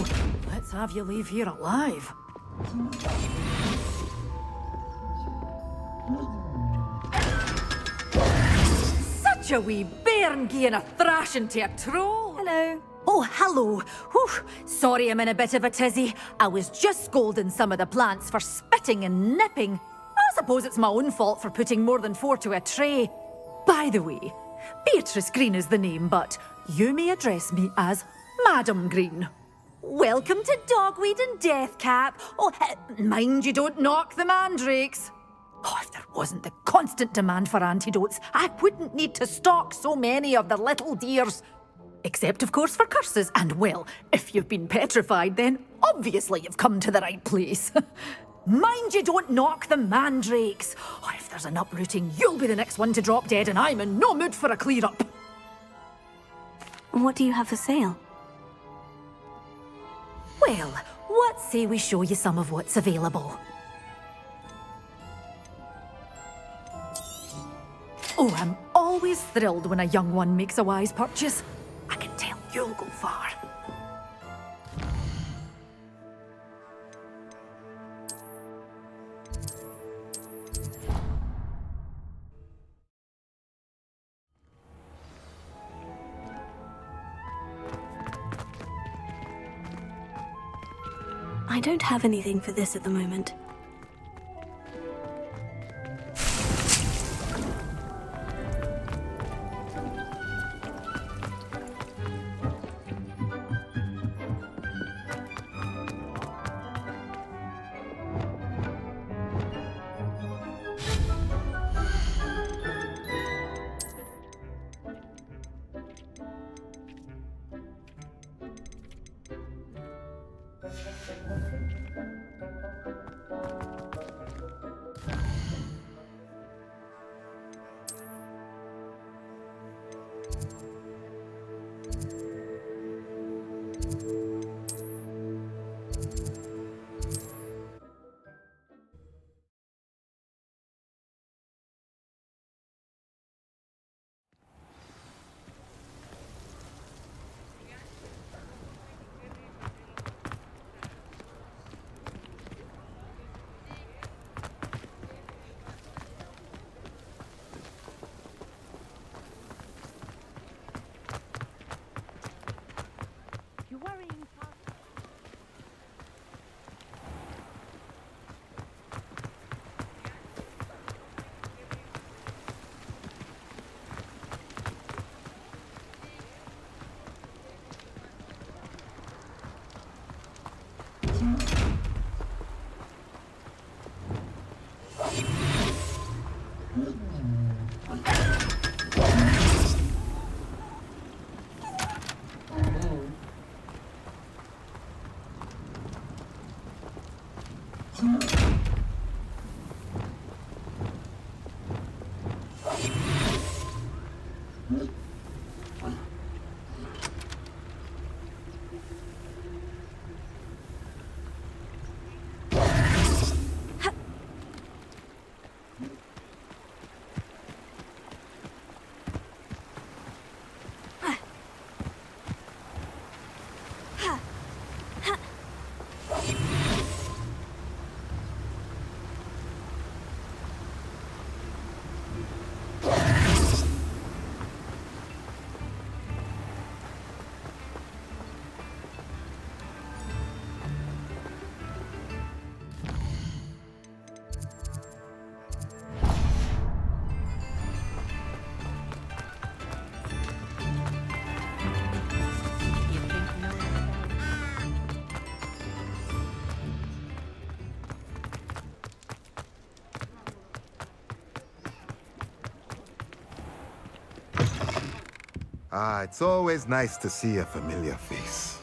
S16: Let's have you leave here alive. Such a wee bairn gieing a thrashing to a troll.
S1: Hello.
S16: Oh, hello. Whew. Sorry I'm in a bit of a tizzy. I was just scolding some of the plants for spitting and nipping. I suppose it's my own fault for putting more than 4 to a tray. By the way, Beatrice Green is the name, but you may address me as Madam Green. welcome to Dogweed and Deathcap. Oh, mind you don't knock the mandrakes. Oh, if there wasn't the constant demand for antidotes, I wouldn't need to stock so many of the little dears. Except, of course, for curses. And, well, if you've been petrified, then obviously you've come to the right place. Mind you don't knock the mandrakes. Oh, if there's an uprooting, you'll be the next one to drop dead, and I'm in no mood for a clear-up.
S1: What do you have for sale?
S16: Well, what say we show you some of what's available? Oh, I'm always thrilled when a young one makes a wise purchase. I can tell you'll go far.
S1: I don't have anything for this at the moment.
S17: Ah, it's always nice to see a familiar face.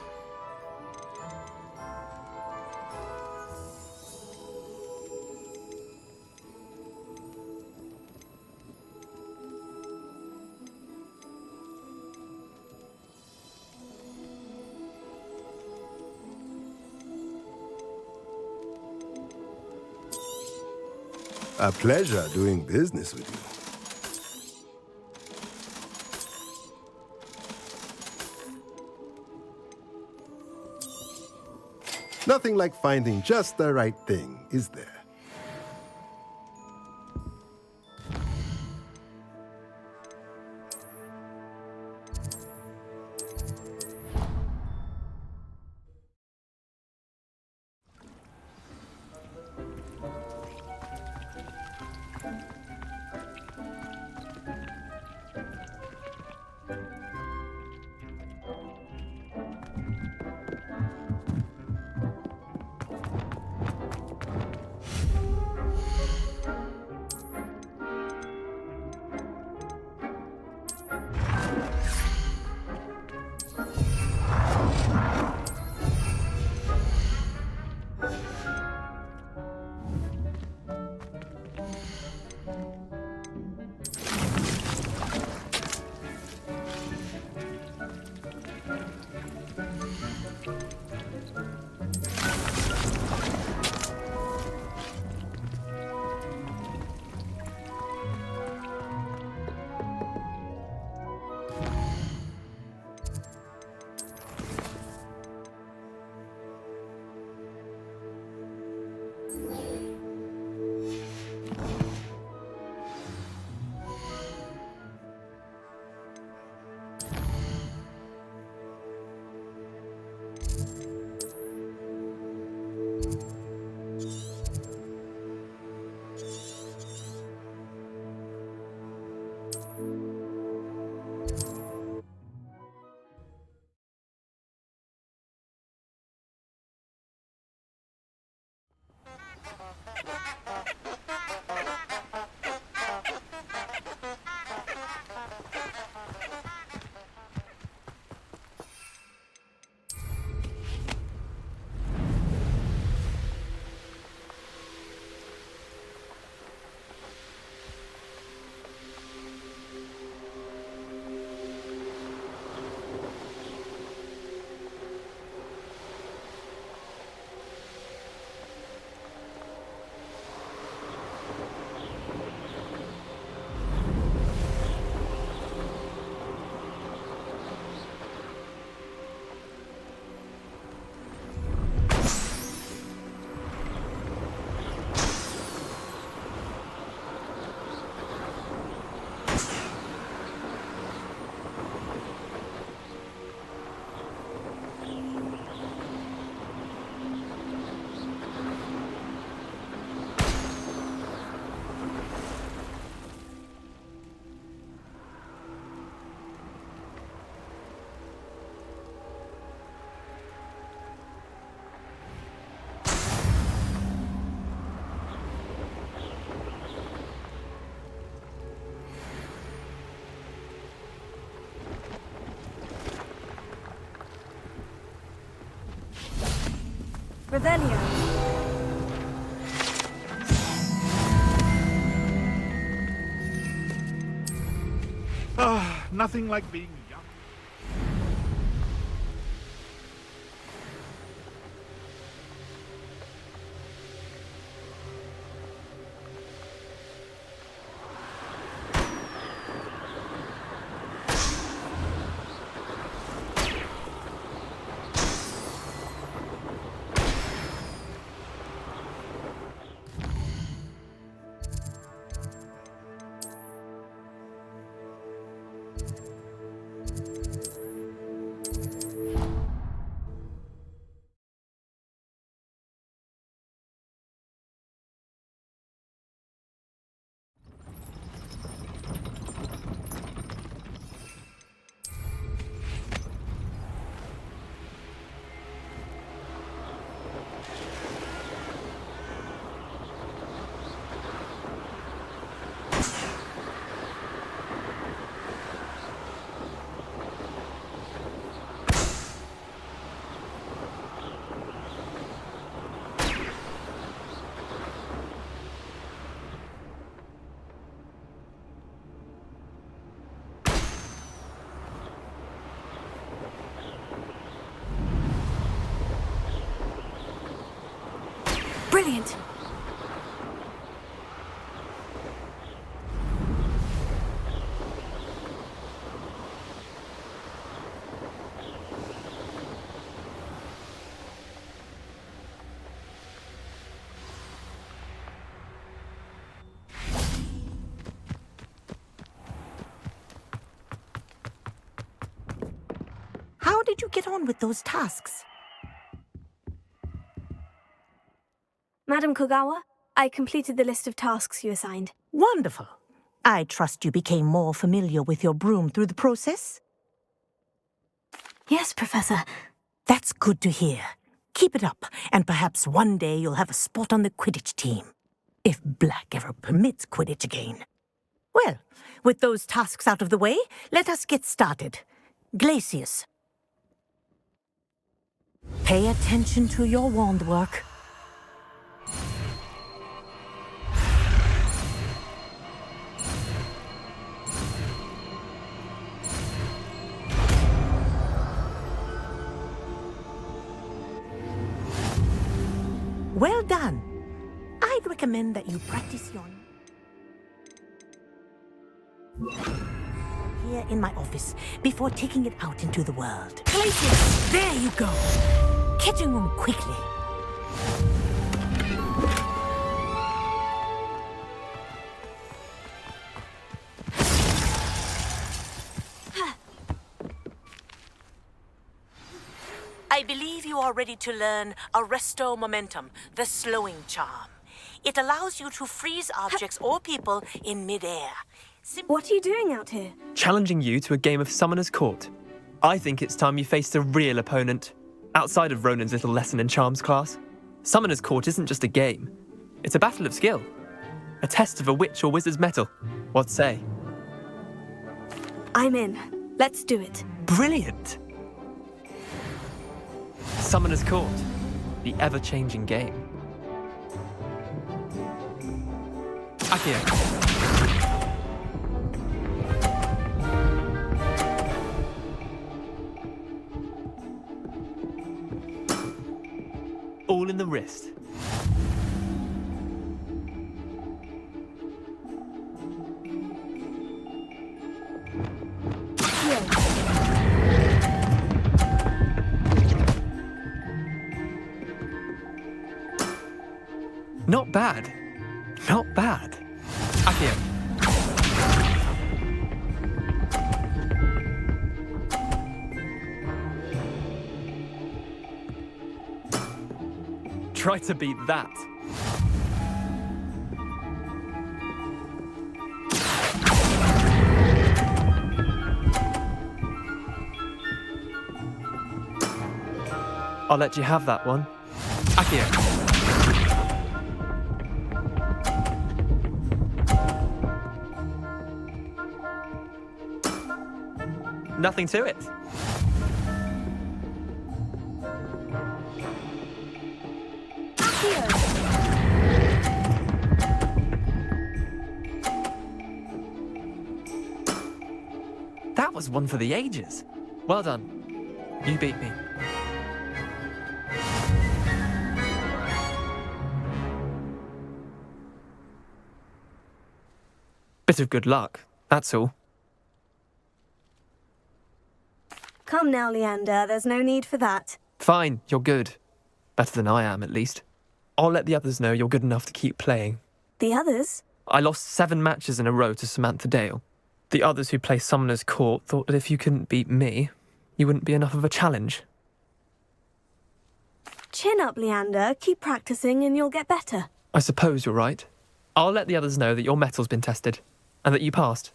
S17: A pleasure doing business with you. Nothing like finding just the right thing, is there?
S1: Revelio.
S7: Nothing like being young.
S1: Brilliant.
S18: How did you get on with those tasks?
S1: Madam Kogawa, I completed the list of tasks you assigned.
S18: Wonderful. I trust you became more familiar with your broom through the process?
S1: Yes, Professor.
S18: That's good to hear. Keep it up, and perhaps one day you'll have a spot on the Quidditch team. If Black ever permits Quidditch again. Well, with those tasks out of the way, let us get started. Glacius. Pay attention to your wand work. Well done. I'd recommend that you practice your... here in my office before taking it out into the world. Places! There you go. Catching them quickly. I believe you are ready to learn Arresto Momentum, the slowing charm. It allows you to freeze objects or people in midair.
S1: What are you doing out here?
S19: Challenging you to a game of Summoner's Court. I think it's time you faced a real opponent. Outside of Ronan's little lesson in Charms class, Summoner's Court isn't just a game. It's a battle of skill. A test of a witch or wizard's mettle. What say?
S1: I'm in. Let's do it.
S19: Brilliant! Summoner's Court. The ever-changing game. Accio. All in the wrist. Not bad. Not bad. Accio. Try to beat that. I'll let you have that one. Accio. Nothing to it. That was one for the ages. Well done. You beat me. Bit of good luck, that's all.
S1: Come now, Leander, there's no need for that.
S19: Fine, you're good. Better than I am, at least. I'll let the others know you're good enough to keep playing.
S1: The others?
S19: I lost 7 matches in a row to Samantha Dale. The others who play Summoner's Court thought that if you couldn't beat me, you wouldn't be enough of a challenge.
S1: Chin up, Leander. Keep practicing and you'll get better.
S19: I suppose you're right. I'll let the others know that your metal's been tested, and that you passed.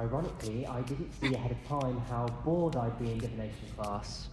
S20: Ironically, I didn't see ahead of time how bored I'd be in divination class.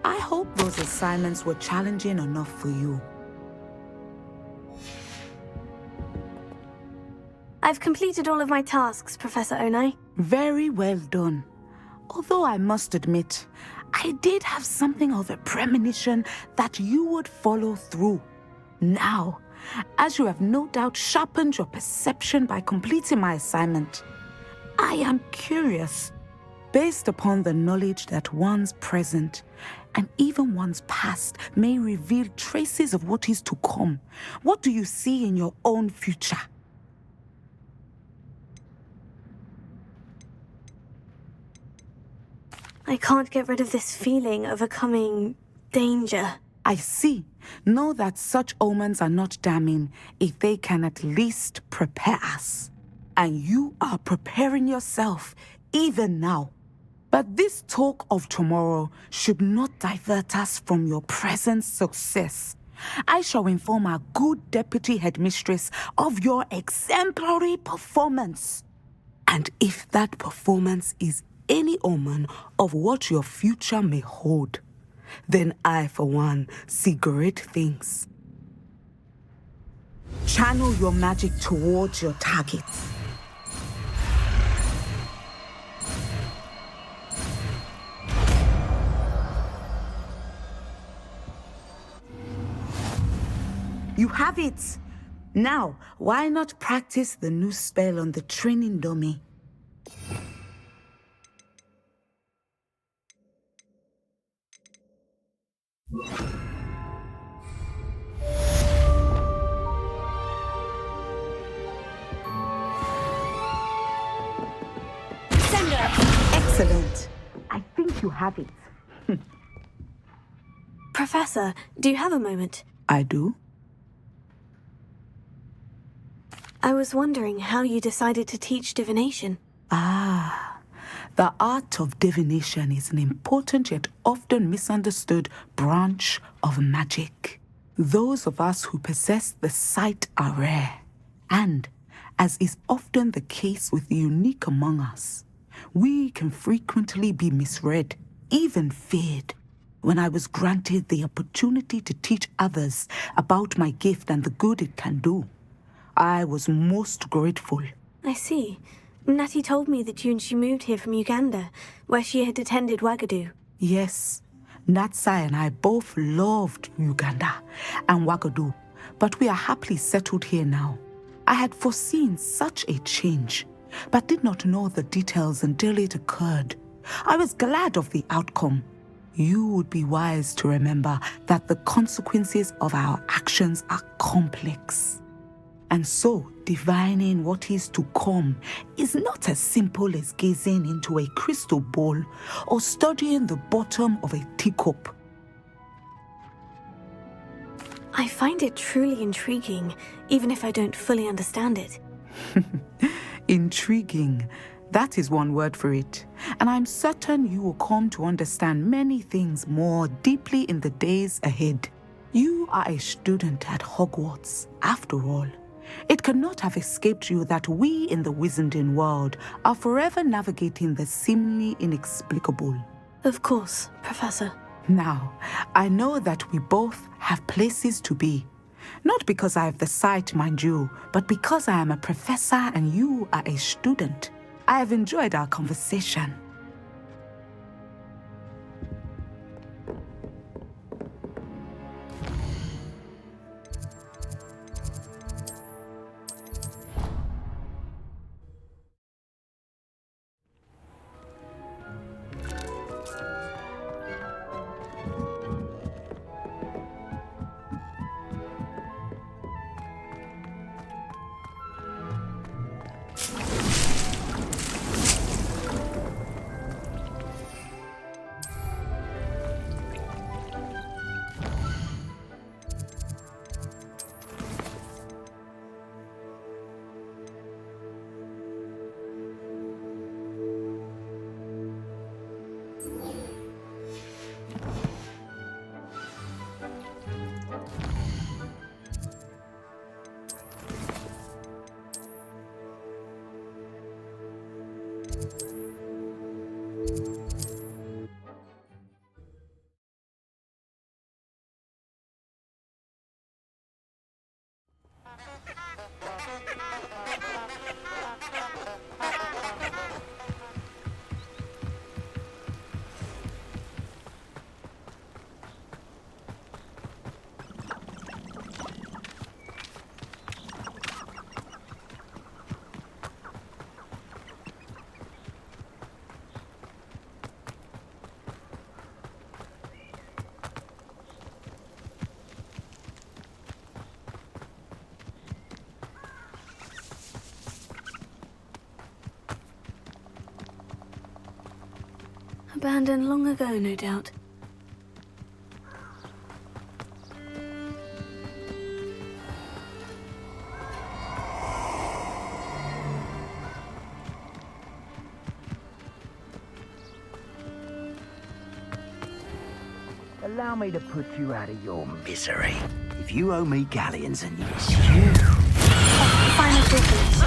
S4: I hope those assignments were challenging enough for you.
S1: I've completed all of my tasks, Professor Onai.
S4: Very well done. Although I must admit, I did have something of a premonition that you would follow through. Now, as you have no doubt sharpened your perception by completing my assignment, I am curious. based upon the knowledge that one's present and even one's past may reveal traces of what is to come. What do you see in your own future?
S1: I can't get rid of this feeling of a coming danger.
S4: I see. Know that such omens are not damning if they can at least prepare us. And you are preparing yourself even now. But this talk of tomorrow should not divert us from your present success. I shall inform our good deputy headmistress of your exemplary performance. And if that performance is any omen of what your future may hold, then I, for one, see great things. Channel your magic towards your target. You have it! Now, why not practice the new spell on the training dummy? Excellent. I think you have it.
S1: Professor, do you have a moment?
S4: I do.
S1: I was wondering how you decided to teach divination.
S4: The art of divination is an important yet often misunderstood branch of magic. Those of us who possess the sight are rare, and, as is often the case with the unique among us, we can frequently be misread, even feared. When I was granted the opportunity to teach others about my gift and the good it can do, I was most grateful.
S1: I see. Natty told me that you and she moved here from Uganda, where she had attended Wagadu.
S4: Yes, Natsai and I both loved Uganda and Wagadu, but we are happily settled here now. I had foreseen such a change, but did not know the details until it occurred. I was glad of the outcome. You would be wise to remember that the consequences of our actions are complex. And so, divining what is to come is not as simple as gazing into a crystal ball or studying the bottom of a teacup.
S1: I find it truly intriguing, even if I don't fully understand it.
S4: Intriguing. That is one word for it. And I'm certain you will come to understand many things more deeply in the days ahead. You are a student at Hogwarts, after all. It cannot have escaped you that we in the Wizarding world are forever navigating the seemingly inexplicable.
S1: Of course, Professor.
S4: Now, I know that we both have places to be. Not because I have the sight, mind you, but because I am a professor and you are a student. I have enjoyed our conversation.
S1: Abandoned long ago, no doubt.
S9: Allow me to put you out of your misery. If you owe me galleons and yes, you...
S1: Final difference.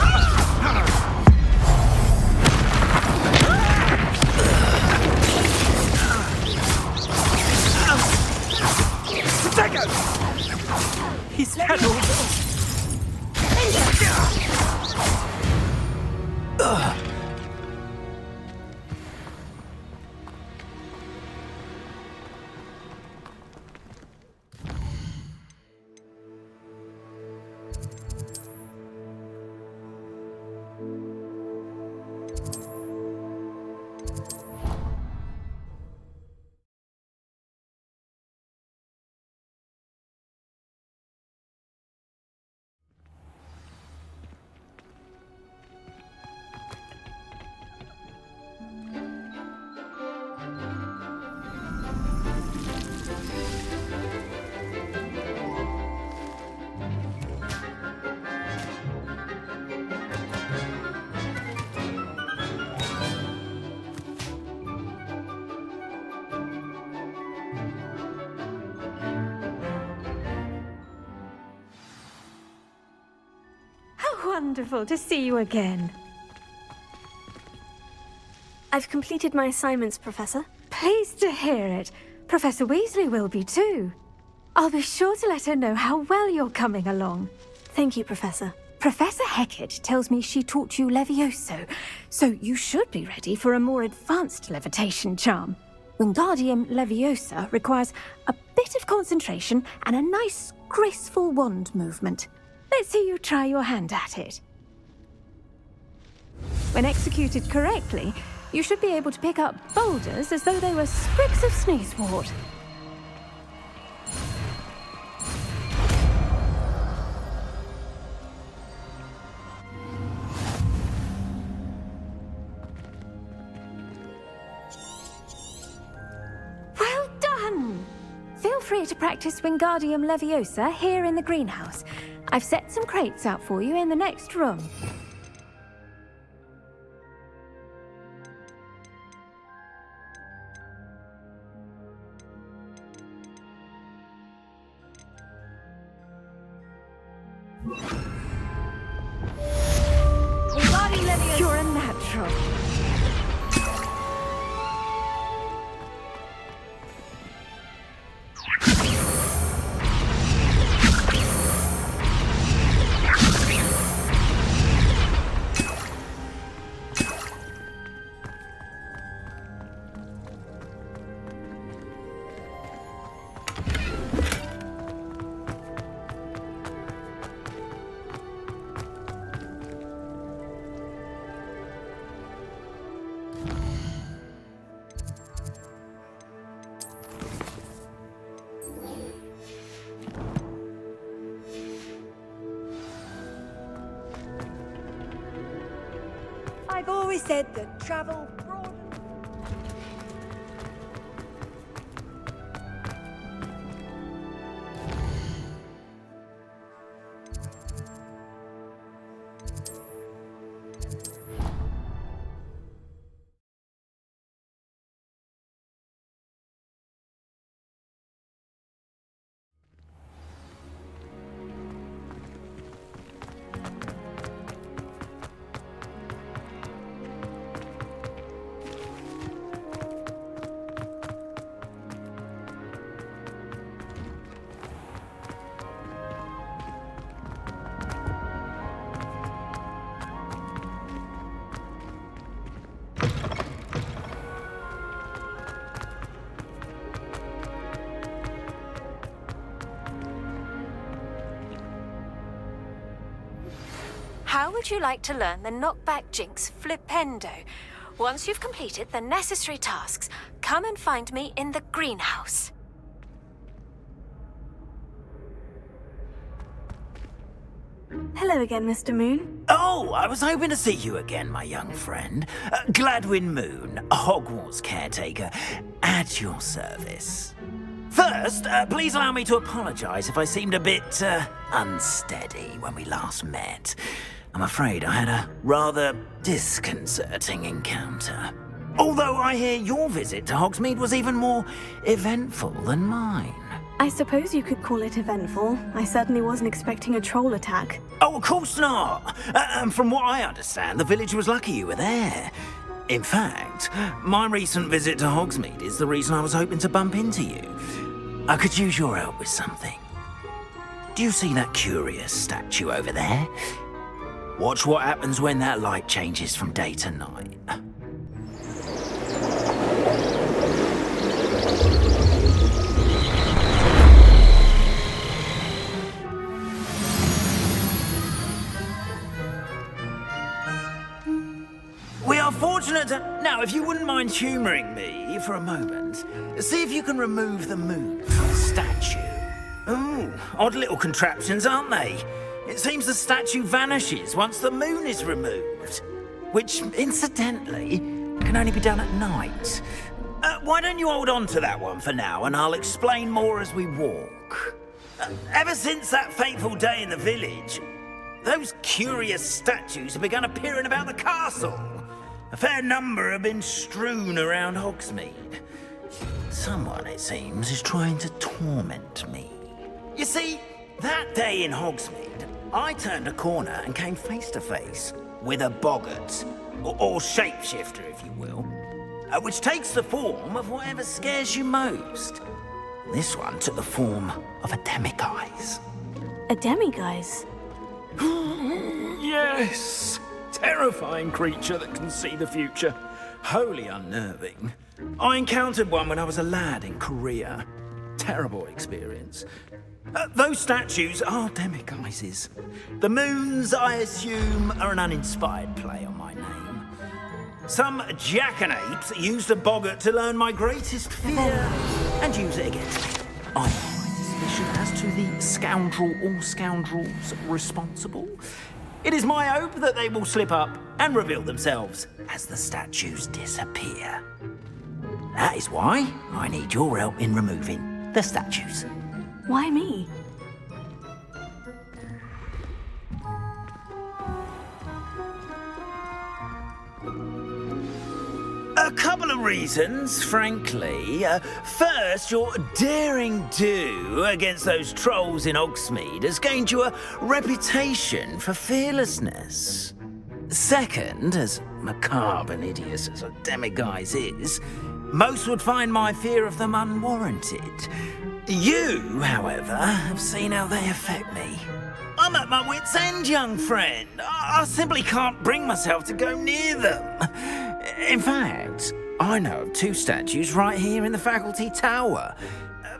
S9: He's had all
S21: Wonderful to see you again.
S1: I've completed my assignments, Professor.
S21: Pleased to hear it. Professor Weasley will be too. I'll be sure to let her know how well you're coming along.
S1: Thank you, Professor.
S21: Professor Hecat tells me she taught you Levioso, so you should be ready for a more advanced levitation charm. Wingardium Leviosa requires a bit of concentration and a nice, graceful wand movement. Let's see you try your hand at it. When executed correctly, you should be able to pick up boulders as though they were sprigs of sneezewort. Well done! Feel free to practice Wingardium Leviosa here in the greenhouse. I've set some crates out for you in the next room. You're a natural.
S22: I've always said that travel broadens.
S21: How would you like to learn the knockback jinx Flipendo? Once you've completed the necessary tasks, come and find me in the greenhouse.
S1: Hello again, Mr. Moon.
S9: Oh, I was hoping to see you again, my young friend. Gladwin Moon, Hogwarts caretaker, at your service. First, please allow me to apologise if I seemed a bit unsteady when we last met. I'm afraid I had a rather disconcerting encounter. Although I hear your visit to Hogsmeade was even more eventful than mine.
S1: I suppose you could call it eventful. I certainly wasn't expecting a troll attack.
S9: Oh, of course not. From what I understand, the village was lucky you were there. In fact, my recent visit to Hogsmeade is the reason I was hoping to bump into you. I could use your help with something. Do you see that curious statue over there? Watch what happens when that light changes from day to night. We are fortunate to... Now, if you wouldn't mind humouring me for a moment, see if you can remove the moon from the statue. Ooh, odd little contraptions, aren't they? It seems the statue vanishes once the moon is removed. Which, incidentally, can only be done at night. Why don't you hold on to that one for now, and I'll explain more as we walk. Ever since that fateful day in the village, those curious statues have begun appearing about the castle. A fair number have been strewn around Hogsmeade. Someone, it seems, is trying to torment me. You see, that day in Hogsmeade, I turned a corner and came face to face with a boggart, or shapeshifter, if you will, which takes the form of whatever scares you most. This one took the form of a demiguise.
S1: A demiguise?
S9: Yes! Terrifying creature that can see the future. Wholly unnerving. I encountered one when I was a lad in Korea. Terrible experience. Those statues are demiguises. The moons, I assume, are an uninspired play on my name. Some jackanapes used a boggart to learn my greatest fear and use it against me. I have my suspicion as to the scoundrel or scoundrels responsible. It is my hope that they will slip up and reveal themselves as the statues disappear. That is why I need your help in removing the statues.
S1: Why me?
S9: A couple of reasons, frankly. First, your daring do against those trolls in Hogsmeade has gained you a reputation for fearlessness. Second, as macabre and hideous as a demiguise is, most would find my fear of them unwarranted. You, however, have seen how they affect me. I'm at my wit's end, young friend. I simply can't bring myself to go near them. In fact, I know of two statues right here in the faculty tower.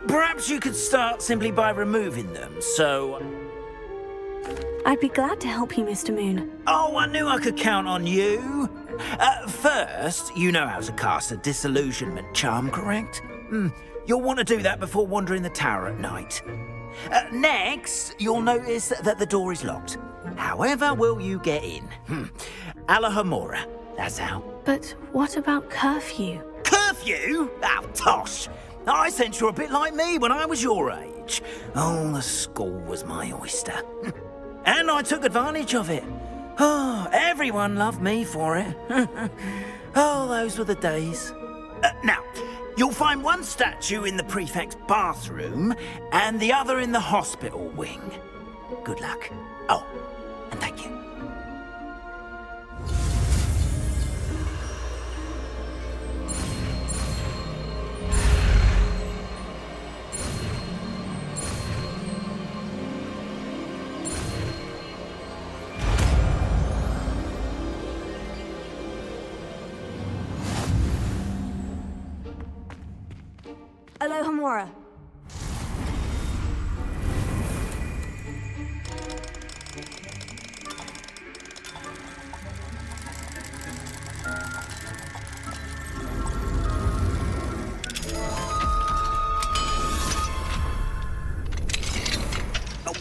S9: Perhaps you could start simply by removing them, so...
S1: I'd be glad to help you, Mr. Moon.
S9: Oh, I knew I could count on you. First, you know how to cast a disillusionment charm, correct? You'll want to do that before wandering the tower at night. Next, you'll notice that the door is locked. However will you get in? Alohomora, that's how.
S1: But what about curfew?
S9: Curfew? Oh, tosh! I sense you're a bit like me when I was your age. Oh, the school was my oyster. And I took advantage of it. Oh, everyone loved me for it. Oh, those were the days. Now, you'll find one statue in the prefect's bathroom and the other in the hospital wing. Good luck. Oh, and thank you.
S1: Alohomora.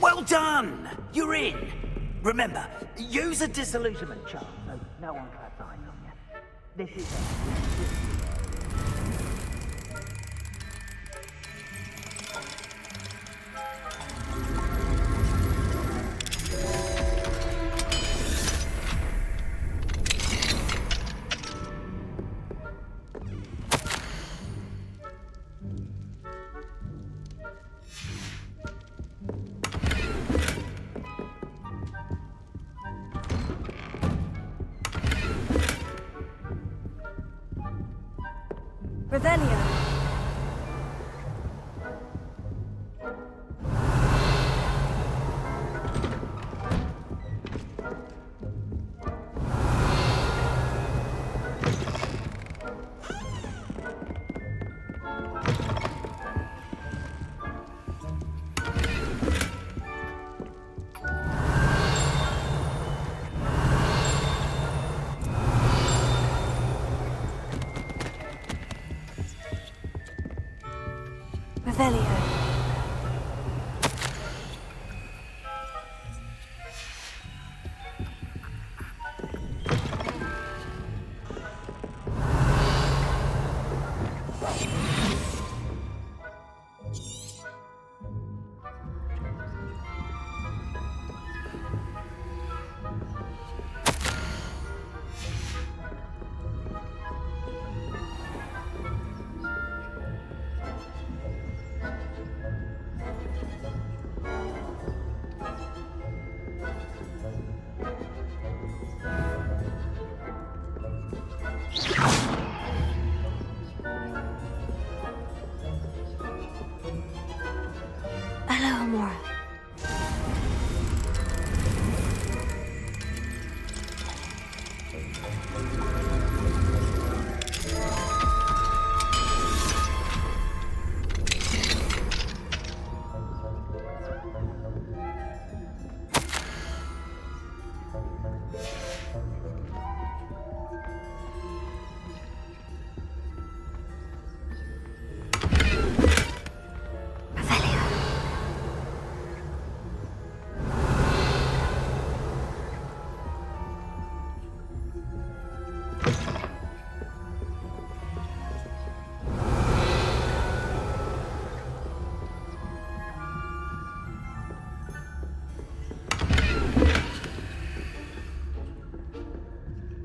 S9: Well done! You're in. Remember, use a disillusionment charm so no one claps eyes on you. This is
S21: Revelio. Revelio. Hello, Amora.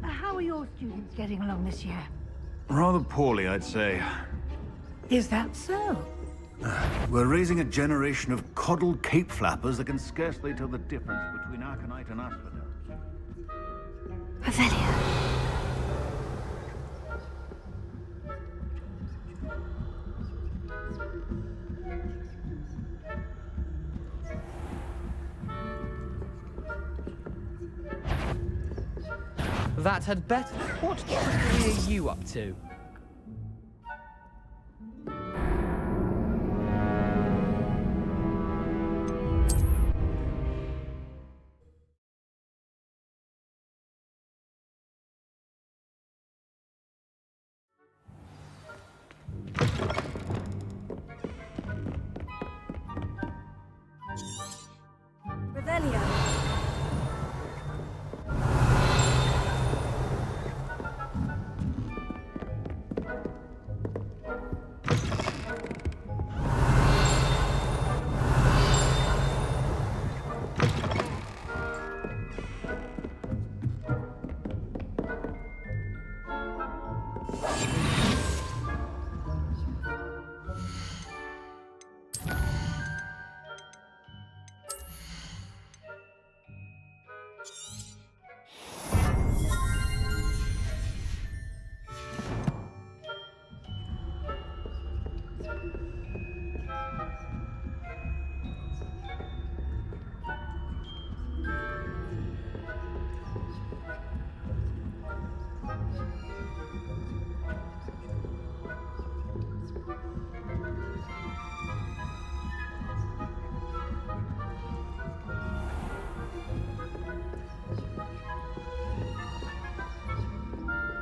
S3: How are your students getting along this year?
S5: Rather poorly, I'd say.
S3: Is that so?
S5: We're raising a generation of coddled cape flappers that can scarcely tell the difference between Arcanite and Asphodel.
S1: Revelio.
S13: That had better. What trickery are you up to?
S21: Revelio.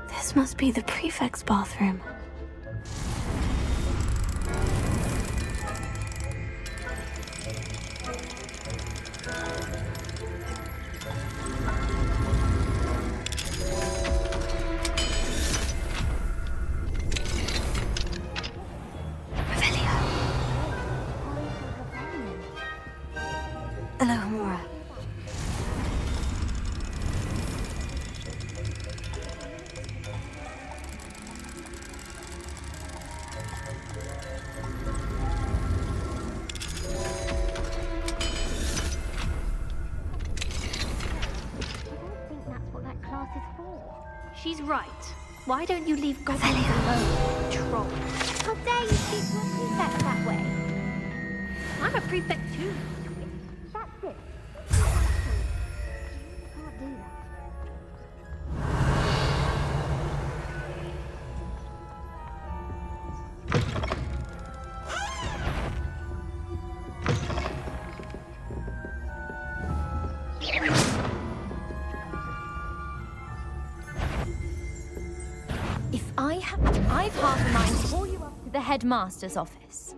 S21: This must be the prefect's bathroom.
S1: Alohomora.
S8: She's right. Why don't you leave goblins alone, troll? How dare you speak to a prefect that way? I'm a prefect too. That's it. You can't do that. I've half a mind to call you up to the headmaster's office.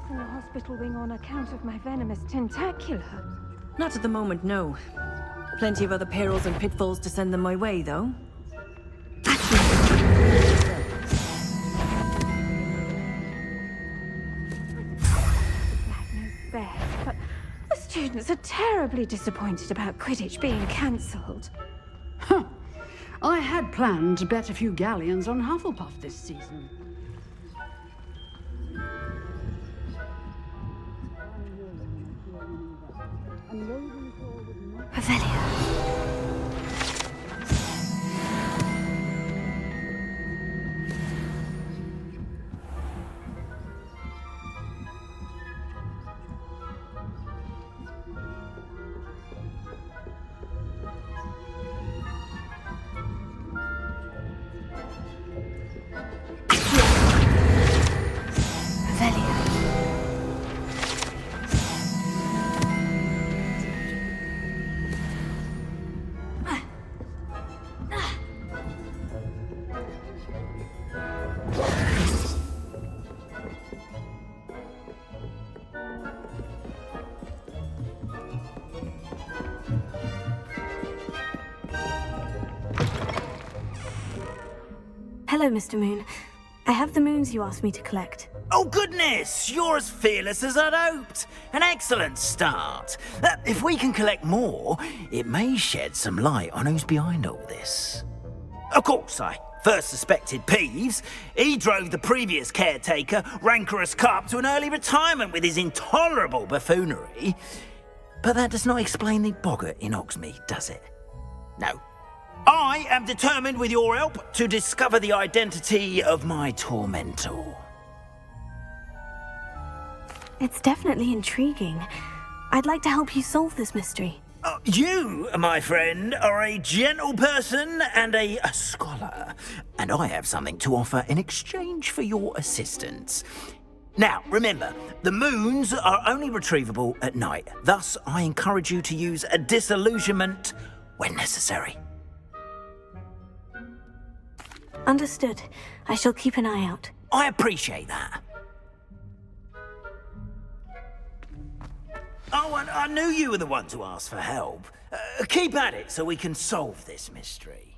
S21: In the hospital wing on account of my venomous tentacular.
S12: Not at the moment, no. Plenty of other perils and pitfalls to send them my way, though.
S21: Best, but the students are terribly disappointed about Quidditch being cancelled.
S23: Huh. I had planned to bet a few galleons on Hufflepuff this season.
S1: Revelio. Hello, Mr. Moon. I have the moons you asked me to collect.
S9: Oh, goodness! You're as fearless as I'd hoped. An excellent start. If we can collect more, it may shed some light on who's behind all this. Of course, I first suspected Peeves. He drove the previous caretaker, Rancorous Carp, to an early retirement with his intolerable buffoonery. But that does not explain the boggart in Hogsmeade, does it? No. I am determined, with your help, to discover the identity of my tormentor.
S1: It's definitely intriguing. I'd like to help you solve this mystery.
S9: You, my friend, are a gentle person and a scholar, and I have something to offer in exchange for your assistance. Now, remember, the moons are only retrievable at night. Thus, I encourage you to use a disillusionment when necessary.
S1: Understood. I shall keep an eye out.
S9: I appreciate that. Oh, and I knew you were the one to ask for help. Keep at it so we can solve this mystery.